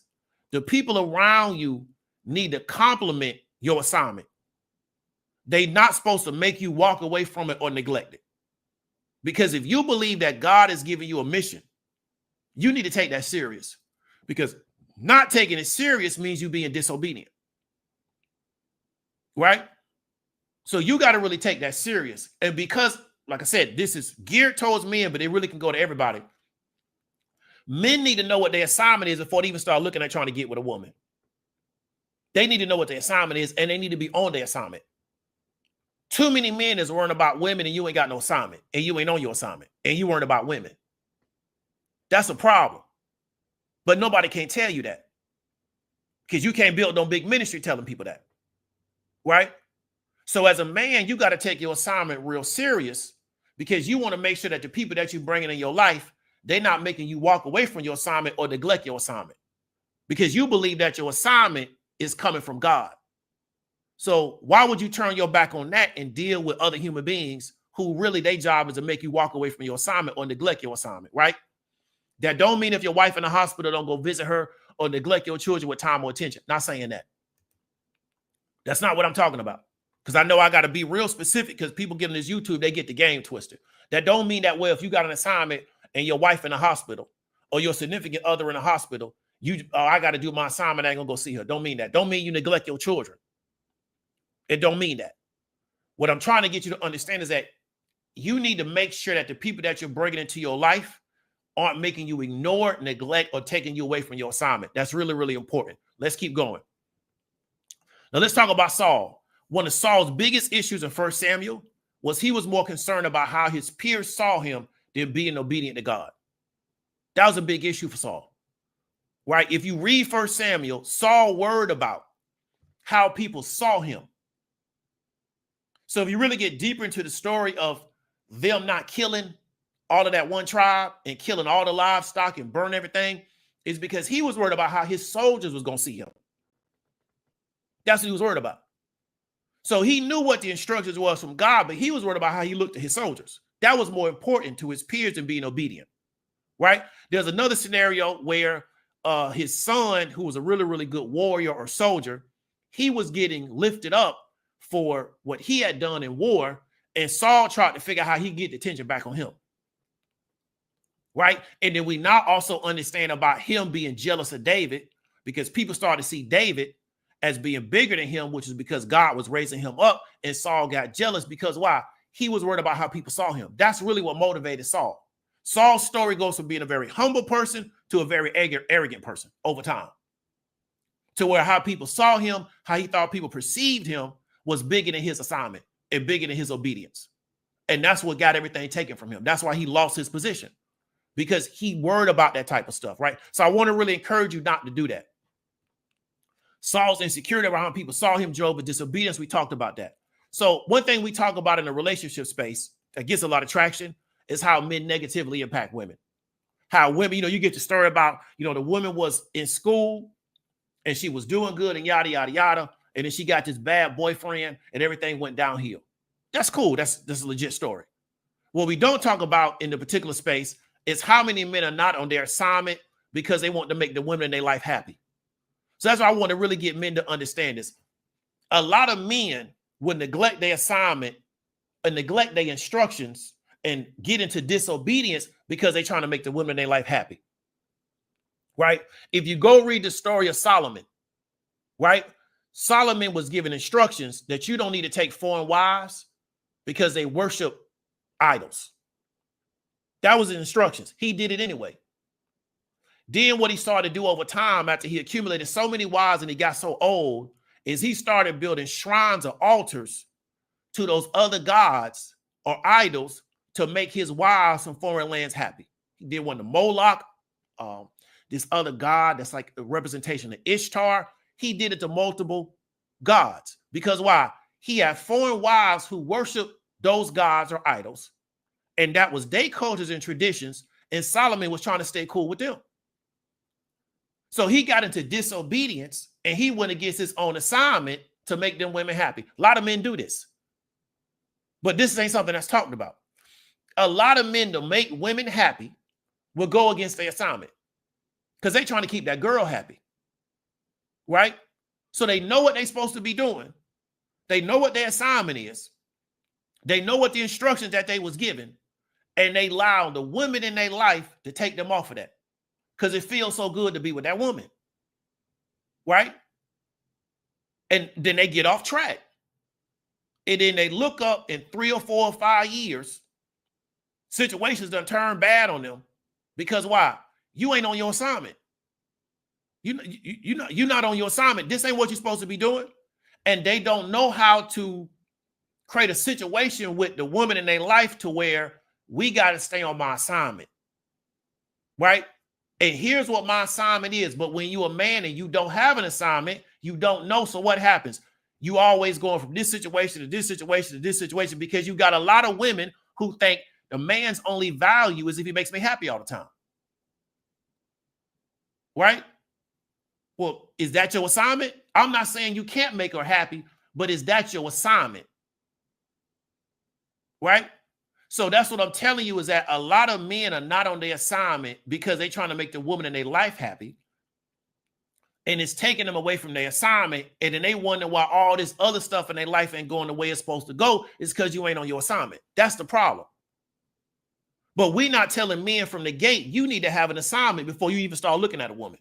the people around you need to complement your assignment. They're not supposed to make you walk away from it or neglect it. Because if you believe that God is giving you a mission, you need to take that serious. Because not taking it serious means you being disobedient. Right? So you got to really take that serious. And because, like I said, this is geared towards men, but it really can go to everybody. Men need to know what their assignment is before they even start looking at trying to get with a woman. They need to know what their assignment is, and they need to be on their assignment. Too many men is worrying about women, and you ain't got no assignment, and you ain't on your assignment, and you worrying about women. That's a problem. But nobody can tell you that, because you can't build no big ministry telling people that, right? So as a man, you got to take your assignment real serious, because you want to make sure that the people that you're bringing in your life, they're not making you walk away from your assignment or neglect your assignment, because you believe that your assignment is coming from God. So why would you turn your back on that and deal with other human beings who really their job is to make you walk away from your assignment or neglect your assignment, right? That don't mean if your wife in the hospital, don't go visit her or neglect your children with time or attention. Not saying that. That's not what I'm talking about. Because I know I got to be real specific, because people get on this YouTube, they get the game twisted. That don't mean that, well, if you got an assignment and your wife in the hospital or your significant other in the hospital, I got to do my assignment, I ain't gonna go see her. Don't mean that. Don't mean you neglect your children. It don't mean that. What I'm trying to get you to understand is that you need to make sure that the people that you're bringing into your life, aren't making you ignore, neglect, or taking you away from your assignment. That's really, really important. Let's keep going. Now let's talk about Saul. One of Saul's biggest issues in 1 Samuel was he was more concerned about how his peers saw him than being obedient to God. That was a big issue for Saul, right? If you read 1 Samuel, Saul worried about how people saw him. So if you really get deeper into the story of them not killing all of that one tribe and killing all the livestock and burn everything, is because he was worried about how his soldiers was going to see him. That's what he was worried about. So he knew what the instructions was from God, but he was worried about how he looked at his soldiers. That was more important to his peers than being obedient, right? There's another scenario where his son, who was a really, really good warrior or soldier, he was getting lifted up for what he had done in war, and Saul tried to figure out how he could get the attention back on him, right? And then we now also understand about him being jealous of David, because people started to see David as being bigger than him, which is because God was raising him up, and Saul got jealous because why? He was worried about how people saw him. That's really what motivated Saul. Saul's story goes from being a very humble person to a very arrogant person over time, to where how people saw him, how he thought people perceived him was bigger than his assignment and bigger than his obedience. And that's what got everything taken from him. That's why he lost his position, because he worried about that type of stuff, right? So I want to really encourage you not to do that. Saul's insecurity around people saw him drove with disobedience. We talked about that. So one thing we talk about in the relationship space that gets a lot of traction is how men negatively impact women. How women, you get the story about, the woman was in school and she was doing good and yada, yada, yada. And then she got this bad boyfriend and everything went downhill. That's cool. That's a legit story. What we don't talk about in the particular space is how many men are not on their assignment because they want to make the women in their life happy. So that's why I want to really get men to understand this. A lot of men will neglect their assignment and neglect their instructions and get into disobedience because they're trying to make the women in their life happy, right? If you go read the story of Solomon, right? Solomon was given instructions that you don't need to take foreign wives because they worship idols. That was the instructions. He did it anyway. Then what he started to do over time after he accumulated so many wives and he got so old is he started building shrines or altars to those other gods or idols to make his wives from foreign lands happy. He did one to Moloch, this other god that's like a representation of Ishtar. He did it to multiple gods because why? He had foreign wives who worship those gods or idols, and that was their cultures and traditions, and Solomon was trying to stay cool with them. So he got into disobedience and he went against his own assignment to make them women happy. A lot of men do this, but this ain't something that's talked about. A lot of men to make women happy will go against their assignment because they're trying to keep that girl happy, right? So they know what they're supposed to be doing. They know what their assignment is. They know what the instructions that they was given, and they allow the women in their life to take them off of that because it feels so good to be with that woman, right? And then they get off track. And then they look up in 3 or 4 or 5 years, situations done turn bad on them because why? You ain't on your assignment. You're not on your assignment. This ain't what you're supposed to be doing. And they don't know how to create a situation with the woman in their life to where we got to stay on my assignment, right? And here's what my assignment is. But when you're a man and you don't have an assignment, you don't know. So what happens? You always going from this situation to this situation to this situation because you got a lot of women who think the man's only value is if he makes me happy all the time, right? Well, is that your assignment? I'm not saying you can't make her happy, but is that your assignment? Right? So that's what I'm telling you is that a lot of men are not on their assignment because they're trying to make the woman in their life happy. And it's taking them away from their assignment. And then they wonder why all this other stuff in their life ain't going the way it's supposed to go. It's because you ain't on your assignment. That's the problem. But we're not telling men from the gate, you need to have an assignment before you even start looking at a woman.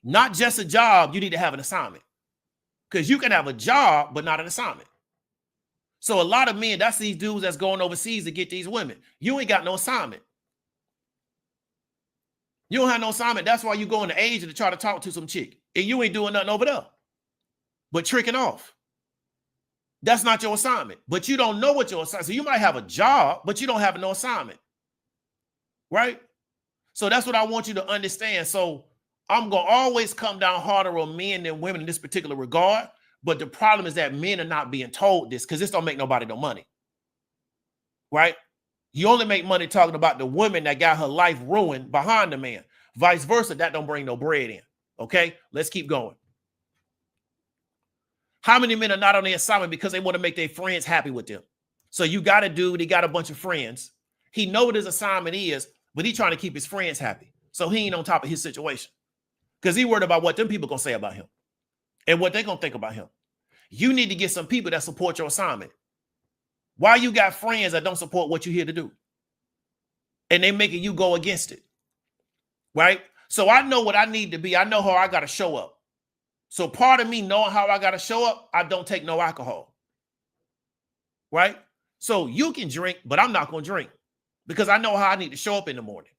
Not just a job, you need to have an assignment. Because you can have a job, but not an assignment. So a lot of men, that's these dudes that's going overseas to get these women. You ain't got no assignment. You don't have no assignment. That's why you go in the agent to try to talk to some chick. And you ain't doing nothing over there but tricking off. That's not your assignment. But you don't know what your assignment is. So you might have a job, but you don't have no assignment. Right? So that's what I want you to understand. So I'm going to always come down harder on men than women in this particular regard. But the problem is that men are not being told this because this don't make nobody no money. Right? You only make money talking about the woman that got her life ruined behind the man. Vice versa, that don't bring no bread in. Okay, let's keep going. How many men are not on their assignment because they want to make their friends happy with them? So you got a dude, he got a bunch of friends. He know what his assignment is, but he's trying to keep his friends happy. So he ain't on top of his situation because he worried about what them people going to say about him and what they going to think about him. You need to get some people that support your assignment. Why you got friends that don't support what you're here to do? And they making you go against it. Right? So I know what I need to be. I know how I got to show up. So part of me knowing how I got to show up, I don't take no alcohol. Right? So you can drink, but I'm not going to drink because I know how I need to show up in the morning.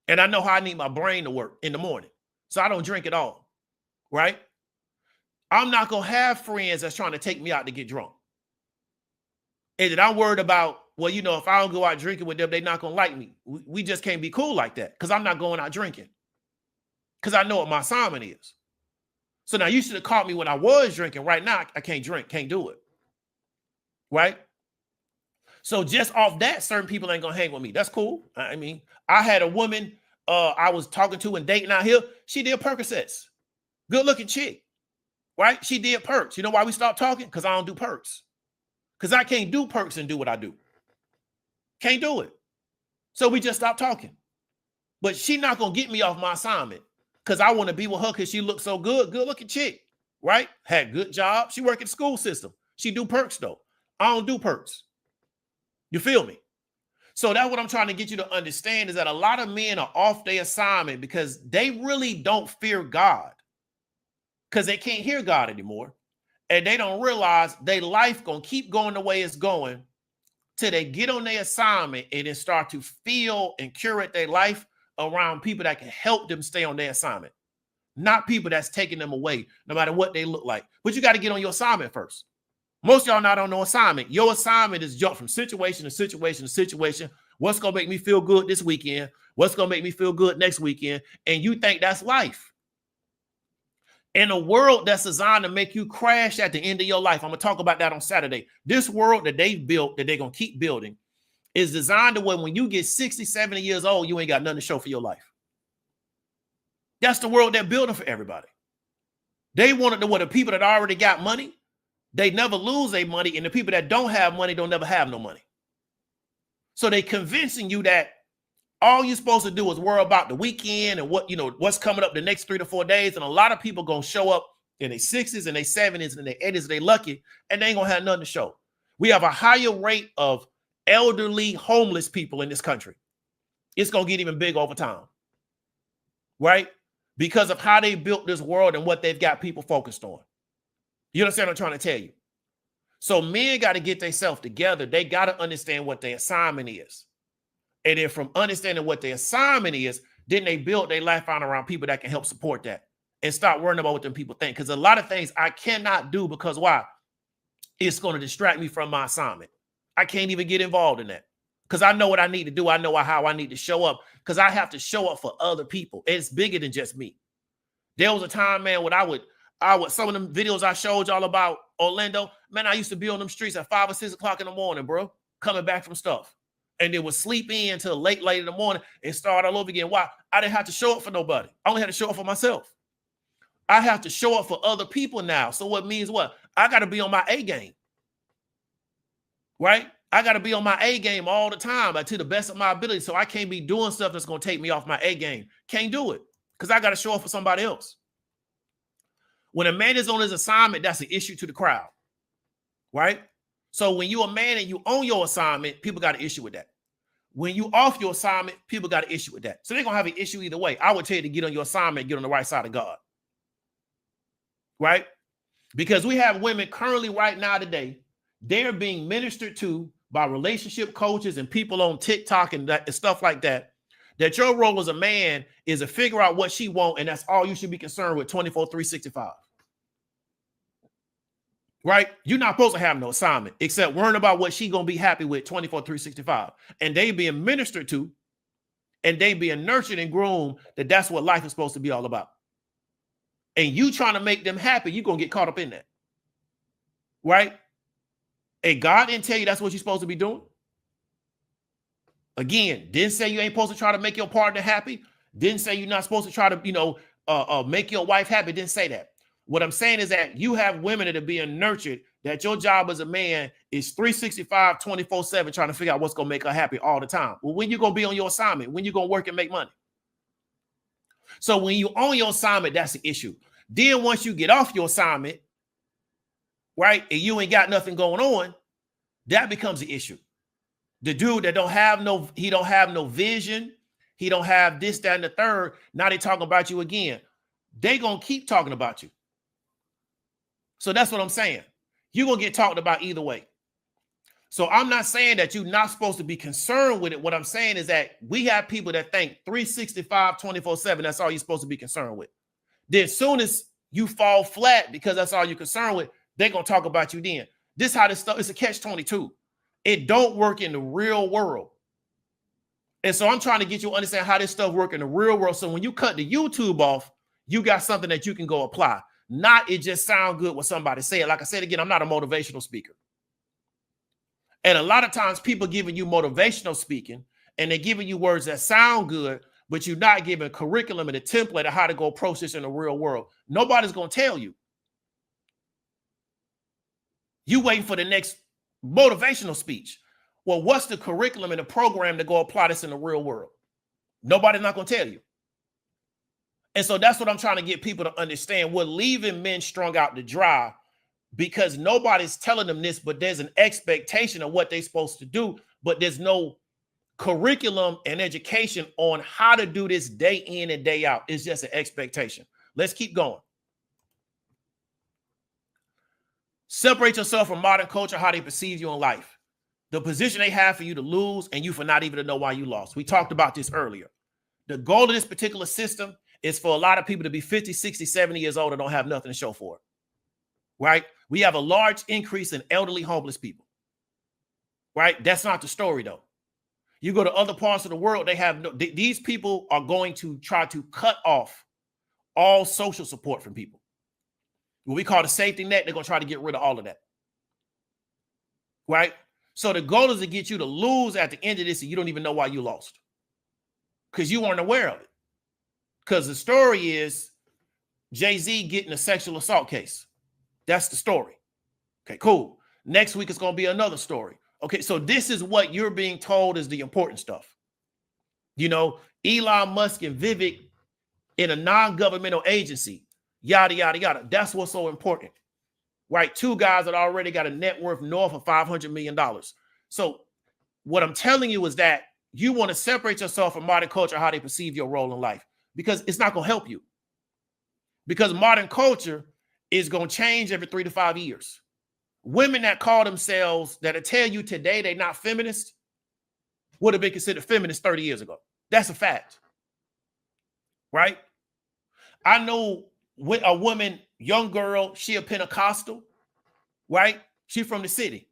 And I know how I need my brain to work in the morning. So I don't drink at all. Right? I'm not going to have friends that's trying to take me out to get drunk. And that I'm worried about, well, you know, if I don't go out drinking with them, they're not going to like me. We just can't be cool like that because I'm not going out drinking because I know what my assignment is. So now you should have caught me when I was drinking. Right now, I can't drink, can't do it. Right? So just off that, certain people ain't going to hang with me. That's cool. I mean, I had a woman I was talking to and dating out here. She did Percocets. Good looking chick. Right? She did perks. You know why we stopped talking? Because I don't do perks. Because I can't do perks and do what I do. Can't do it. So we just stopped talking. But she not going to get me off my assignment because I want to be with her because she looks so good. Good looking chick. Right? Had good job. She work in the school system. She do perks though. I don't do perks. You feel me? So that's what I'm trying to get you to understand is that a lot of men are off their assignment because they really don't fear God because they can't hear God anymore. And they don't realize their life going to keep going the way it's going till they get on their assignment and then start to feel and curate their life around people that can help them stay on their assignment, not people that's taking them away, no matter what they look like. But you got to get on your assignment first. Most of y'all not on no assignment. Your assignment is jump from situation to situation to situation. What's going to make me feel good this weekend? What's going to make me feel good next weekend? And you think that's life. In a world that's designed to make you crash at the end of your life. I'm going to talk about that on Saturday. This world that they've built, that they're going to keep building, is designed to where when you get 60, 70 years old, you ain't got nothing to show for your life. That's the world they're building for everybody. They wanted to where the people that already got money, they never lose their money, and the people that don't have money don't never have no money. So they convincing you that all you're supposed to do is worry about the weekend and what, you know, what's coming up the next 3 to 4 days. And a lot of people going to show up in their 60s and their 70s and their 80s. They lucky and they ain't going to have nothing to show. We have a higher rate of elderly homeless people in this country. It's going to get even big over time. Right? Because of how they built this world and what they've got people focused on. You understand what I'm trying to tell you? So men got to get themselves together. They got to understand what their assignment is. And then from understanding what their assignment is, then they build their life out around people that can help support that and start worrying about what them people think. Because a lot of things I cannot do because why? It's going to distract me from my assignment. I can't even get involved in that because I know what I need to do. I know how I need to show up because I have to show up for other people. It's bigger than just me. There was a time, man, when I would, some of them videos I showed y'all about Orlando, man, I used to be on them streets at 5 or 6 o'clock in the morning, bro, coming back from stuff. And they would sleep in until late in the morning and start all over again. Why? I didn't have to show up for nobody. I only had to show up for myself. I have to show up for other people now. So what means what? I got to be on my A game. Right? I got to be on my A game all the time to the best of my ability. So I can't be doing stuff that's going to take me off my A game. Can't do it because I got to show up for somebody else. When a man is on his assignment, that's an issue to the crowd. Right? So when you're a man and you own your assignment, people got an issue with that. When you off your assignment, people got an issue with that. So they're going to have an issue either way. I would tell you to get on your assignment, get on the right side of God. Right? Because we have women currently right now today, they're being ministered to by relationship coaches and people on TikTok and stuff like that that your role as a man is to figure out what she wants, and that's all you should be concerned with 24/365. Right? You're not supposed to have no assignment except worrying about what she gonna be happy with 24/365. And they being ministered to, and they being nurtured and groomed that that's what life is supposed to be all about. And you trying to make them happy, you're gonna get caught up in that. Right? And God didn't tell you that's what you're supposed to be doing. Again, didn't say you ain't supposed to try to make your partner happy. Didn't say you're not supposed to try to, make your wife happy. Didn't say that. What I'm saying is that you have women that are being nurtured, that your job as a man is 365, 24/7, trying to figure out what's going to make her happy all the time. Well, when you going to be on your assignment? When you going to work and make money? So when you on your assignment, that's the issue. Then once you get off your assignment, right, and you ain't got nothing going on, that becomes the issue. The dude that don't have no vision, he don't have this, that, and the third. Now they talking about you again. They gonna keep talking about you. So that's what I'm saying. You're gonna get talked about either way. So I'm not saying that you're not supposed to be concerned with it. What I'm saying is that we have people that think 365, 24/7, that's all you're supposed to be concerned with. Then as soon as you fall flat because that's all you're concerned with, they're gonna talk about you then. This is how this stuff is a catch-22. It don't work in the real world. And so I'm trying to get you to understand how this stuff works in the real world. So when you cut the YouTube off, you got something that you can go apply. Not it just sound good when somebody say it. Like I said again, I'm not a motivational speaker. And a lot of times people giving you motivational speaking and they're giving you words that sound good, but you're not giving a curriculum and a template of how to go approach this in the real world. Nobody's going to tell you. You waiting for the next motivational speech. Well, what's the curriculum and the program to go apply this in the real world? Nobody's not going to tell you. And so that's what I'm trying to get people to understand. We're leaving men strung out to dry because nobody's telling them this, but there's an expectation of what they're supposed to do, but there's no curriculum and education on how to do this day in and day out. It's just an expectation. Let's keep going. Separate yourself from modern culture, how they perceive you in life. The position they have for you to lose and you for not even to know why you lost. We talked about this earlier. The goal of this particular system is for a lot of people to be 50, 60, 70 years old and don't have nothing to show for it. Right? We have a large increase in elderly homeless people. Right? That's not the story, though. You go to other parts of the world, they have these people are going to try to cut off all social support from people. What we call the safety net, they're going to try to get rid of all of that. Right? So the goal is to get you to lose at the end of this and you don't even know why you lost. Because you weren't aware of it. Because the story is Jay-Z getting a sexual assault case. That's the story. Okay, cool. Next week is going to be another story. Okay, so this is what you're being told is the important stuff. You know, Elon Musk and Vivek in a non-governmental agency, yada, yada, yada. That's what's so important. Right? Two guys that already got a net worth north of $500 million. So what I'm telling you is that you want to separate yourself from modern culture, how they perceive your role in life, because it's not going to help you. Because modern culture is going to change every 3 to 5 years. Women that call themselves, that tell you today they're not feminist, would have been considered feminist 30 years ago. That's a fact. Right? I know a woman, young girl, she a Pentecostal, right? She from the city.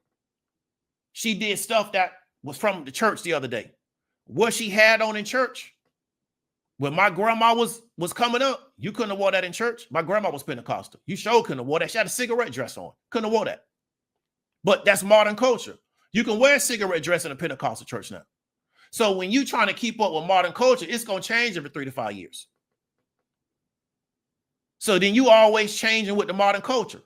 She did stuff that was from the church the other day. What she had on in church, when my grandma was coming up, you couldn't have wore that in church. My grandma was Pentecostal. You sure couldn't have wore that. She had a cigarette dress on. Couldn't have wore that. But that's modern culture. You can wear a cigarette dress in a Pentecostal church now. So when you're trying to keep up with modern culture, it's going to change every 3 to 5 years. So then you always changing with the modern culture.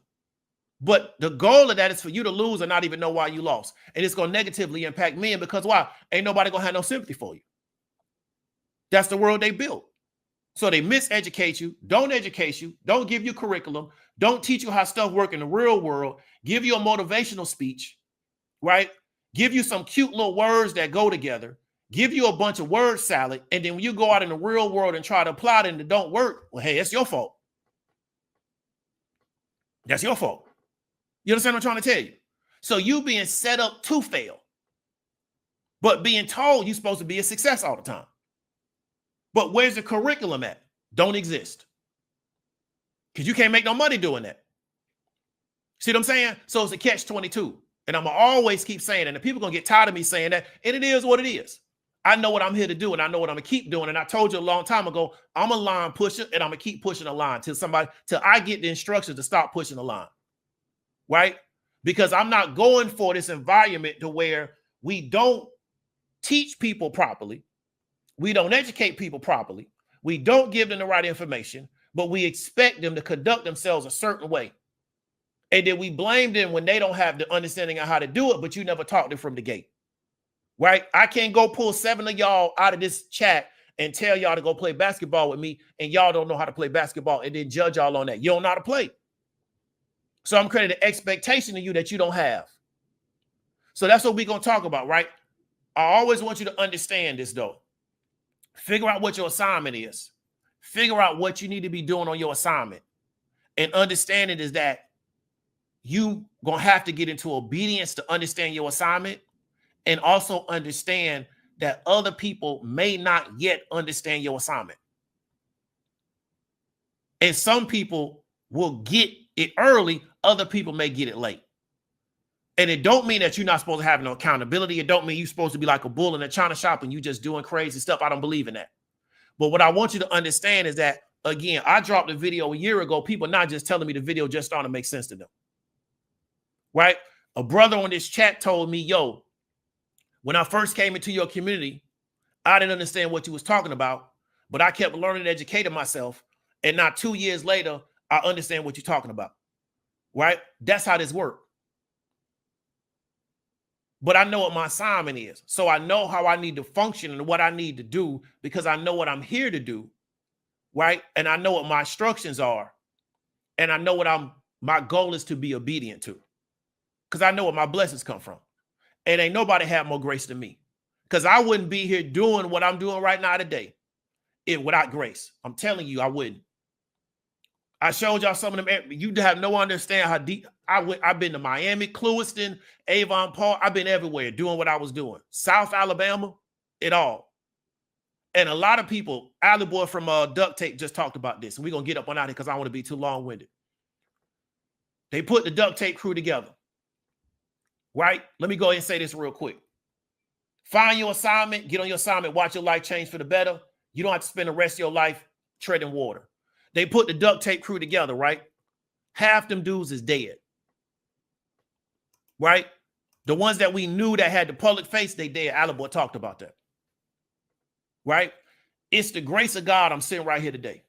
But the goal of that is for you to lose and not even know why you lost. And it's going to negatively impact men because why? Ain't nobody going to have no sympathy for you. That's the world they built. So they miseducate you, don't educate you, don't give you curriculum, don't teach you how stuff work in the real world, give you a motivational speech, right? Give you some cute little words that go together, give you a bunch of word salad, and then when you go out in the real world and try to apply it and it don't work, well, hey, it's your fault. That's your fault. You understand what I'm trying to tell you? So you being set up to fail, but being told you're supposed to be a success all the time. But where's the curriculum at? Don't exist. Because you can't make no money doing that. See what I'm saying? So it's a catch-22. And I'm going to always keep saying that. And people going to get tired of me saying that. And it is what it is. I know what I'm here to do, and I know what I'm going to keep doing. And I told you a long time ago, I'm a line pusher, and I'm going to keep pushing the line till I get the instructions to stop pushing the line. Right? Because I'm not going for this environment to where we don't teach people properly. We don't educate people properly. We don't give them the right information, but we expect them to conduct themselves a certain way. And then we blame them when they don't have the understanding of how to do it, but you never taught them from the gate. Right? I can't go pull 7 of y'all out of this chat and tell y'all to go play basketball with me, and y'all don't know how to play basketball, and then judge y'all on that. You don't know how to play. So I'm creating an expectation of you that you don't have. So that's what we're going to talk about, right? I always want you to understand this, though. Figure out what your assignment is. Figure out what you need to be doing on your assignment. And understand it is that you going to have to get into obedience to understand your assignment, and also understand that other people may not yet understand your assignment. And some people will get it early. Other people may get it late. And it don't mean that you're not supposed to have no accountability. It don't mean you're supposed to be like a bull in a china shop and you just doing crazy stuff. I don't believe in that. But what I want you to understand is that, again, I dropped a video a year ago. People not just telling me the video just starting to make sense to them. Right? A brother on this chat told me, yo, when I first came into your community, I didn't understand what you was talking about, but I kept learning and educating myself. And now 2 years later, I understand what you're talking about. Right? That's how this works. But I know what my assignment is. So I know how I need to function and what I need to do, because I know what I'm here to do. Right? And I know what my instructions are. And I know what my goal is to be obedient to. Because I know where my blessings come from. And ain't nobody have more grace than me. Because I wouldn't be here doing what I'm doing right now today without grace. I'm telling you, I wouldn't. I showed y'all some of them. You have no understand how deep I've been to Miami, Clewiston, Avon Park. I've been everywhere doing what I was doing. South Alabama, it all. And a lot of people, Alley Boy from Duct Tape just talked about this. And we're going to get up on out here because I don't want to be too long-winded. They put the Duct Tape crew together. Right? Let me go ahead and say this real quick. Find your assignment, get on your assignment, watch your life change for the better. You don't have to spend the rest of your life treading water. They put the Duct Tape crew together, right? Half them dudes is dead. Right? The ones that we knew that had the public face, they dead. Aliboy talked about that. Right? It's the grace of God I'm sitting right here today.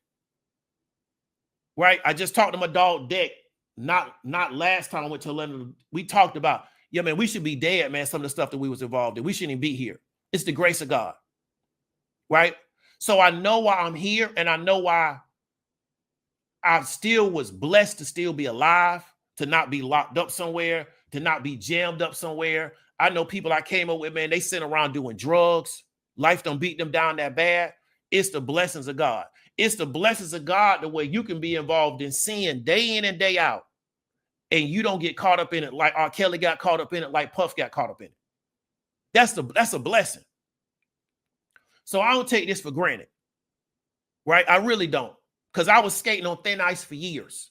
Right? I just talked to my dog, Deck, not last time I went to London. We talked about, yeah, man, we should be dead, man, some of the stuff that we was involved in. We shouldn't even be here. It's the grace of God. Right? So I know why I'm here, and I know why I still was blessed to still be alive, to not be locked up somewhere, to not be jammed up somewhere. I know people I came up with, man, they sit around doing drugs. Life don't beat them down that bad. It's the blessings of God. It's the blessings of God the way you can be involved in sin day in and day out. And you don't get caught up in it like R. Kelly got caught up in it, like Puff got caught up in it. That's a blessing. So I don't take this for granted. Right? I really don't. Because I was skating on thin ice for years.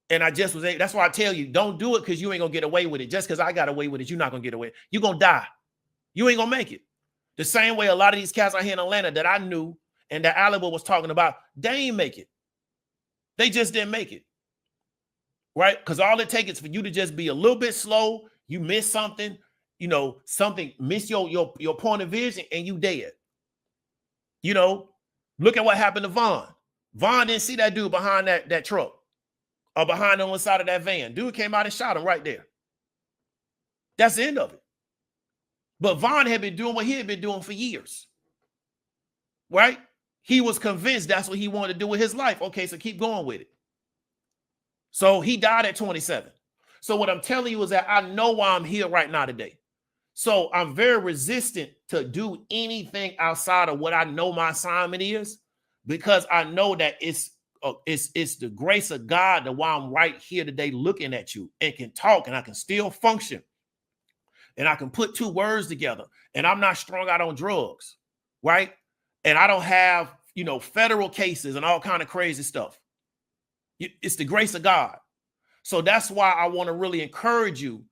And I just was able, that's why I tell you, don't do it because you ain't going to get away with it. Just because I got away with it, you're not going to get away. You're going to die. You ain't going to make it. The same way a lot of these cats out here in Atlanta that I knew and that Aliboy was talking about, they ain't make it. They just didn't make it. Right? Because all it takes is for you to just be a little bit slow. You miss something, miss your point of vision, and you dead. Look at what happened to Vaughn. Vaughn didn't see that dude behind that truck or behind on the side of that van. Dude came out and shot him right there. That's the end of it. But Vaughn had been doing what he had been doing for years. Right? He was convinced that's what he wanted to do with his life. Okay, so keep going with it. So he died at 27. So what I'm telling you is that I know why I'm here right now today. So I'm very resistant to do anything outside of what I know my assignment is, because I know that it's the grace of God that why I'm right here today looking at you and can talk and I can still function and I can put two words together and I'm not strung out on drugs, right? And I don't have federal cases and all kind of crazy stuff. It's the grace of God. So that's why I want to really encourage you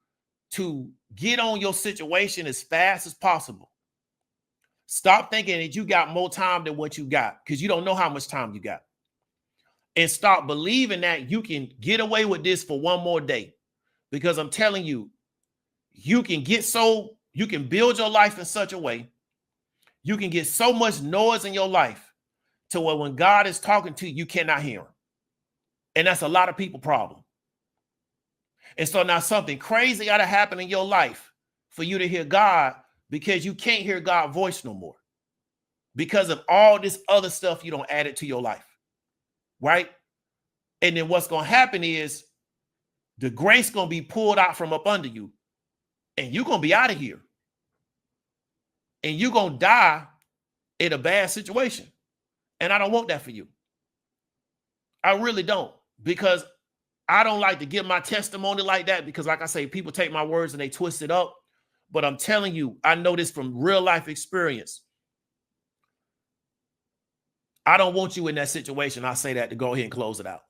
to get on your situation as fast as possible. Stop thinking that you got more time than what you got, because you don't know how much time you got. And stop believing that you can get away with this for one more day. Because I'm telling you, you can build your life in such a way, you can get so much noise in your life to where when God is talking to you, you cannot hear him. And that's a lot of people's problem. And so now something crazy got to happen in your life for you to hear God, because you can't hear God's voice no more because of all this other stuff you don't add it to your life, right? And then what's going to happen is the grace going to be pulled out from up under you, and you're going to be out of here. And you're going to die in a bad situation. And I don't want that for you. I really don't, because I don't like to give my testimony like that, because like I say, people take my words and they twist it up. But I'm telling you, I know this from real life experience. I don't want you in that situation. I say that to go ahead and close it out.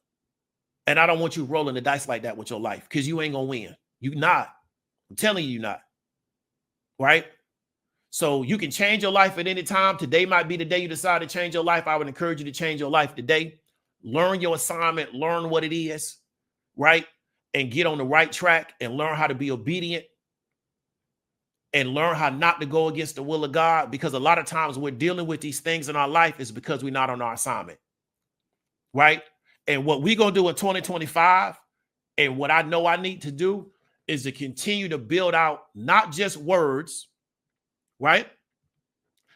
And I don't want you rolling the dice like that with your life, because you ain't going to win. You not. I'm telling you, you're not. Right? So you can change your life at any time. Today might be the day you decide to change your life. I would encourage you to change your life today. Learn your assignment, learn what it is, right? And get on the right track and learn how to be obedient and learn how not to go against the will of God, because a lot of times we're dealing with these things in our life is because we're not on our assignment, right? And what we're going to do in 2025, and what I know I need to do, is to continue to build out not just words, right?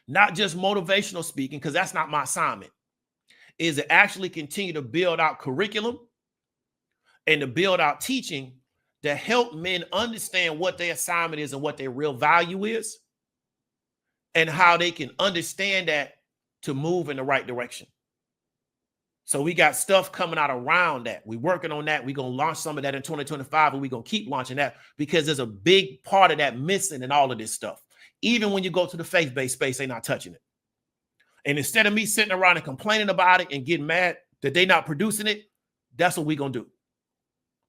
Not just motivational speaking, because that's not my assignment, is to actually continue to build out curriculum and to build out teaching to help men understand what their assignment is and what their real value is, and how they can understand that to move in the right direction. So we got stuff coming out around that. We're working on that. We're going to launch some of that in 2025, and we're going to keep launching that, because there's a big part of that missing in all of this stuff. Even when you go to the faith-based space, they're not touching it. And instead of me sitting around and complaining about it and getting mad that they're not producing it, that's what we're going to do.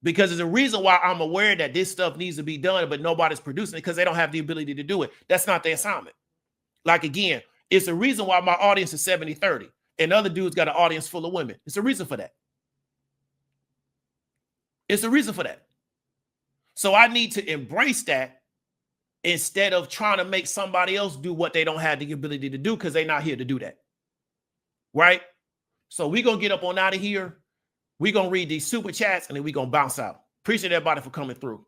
Because there's a reason why I'm aware that this stuff needs to be done, but nobody's producing it, because they don't have the ability to do it. That's not their assignment. Like, again, it's a reason why my audience is 70-30 and other dudes got an audience full of women. It's a reason for that. It's a reason for that. So I need to embrace that instead of trying to make somebody else do what they don't have the ability to do, because they're not here to do that. Right? So we're going to get up on out of here. We're going to read these super chats, and then we're going to bounce out. Appreciate everybody for coming through.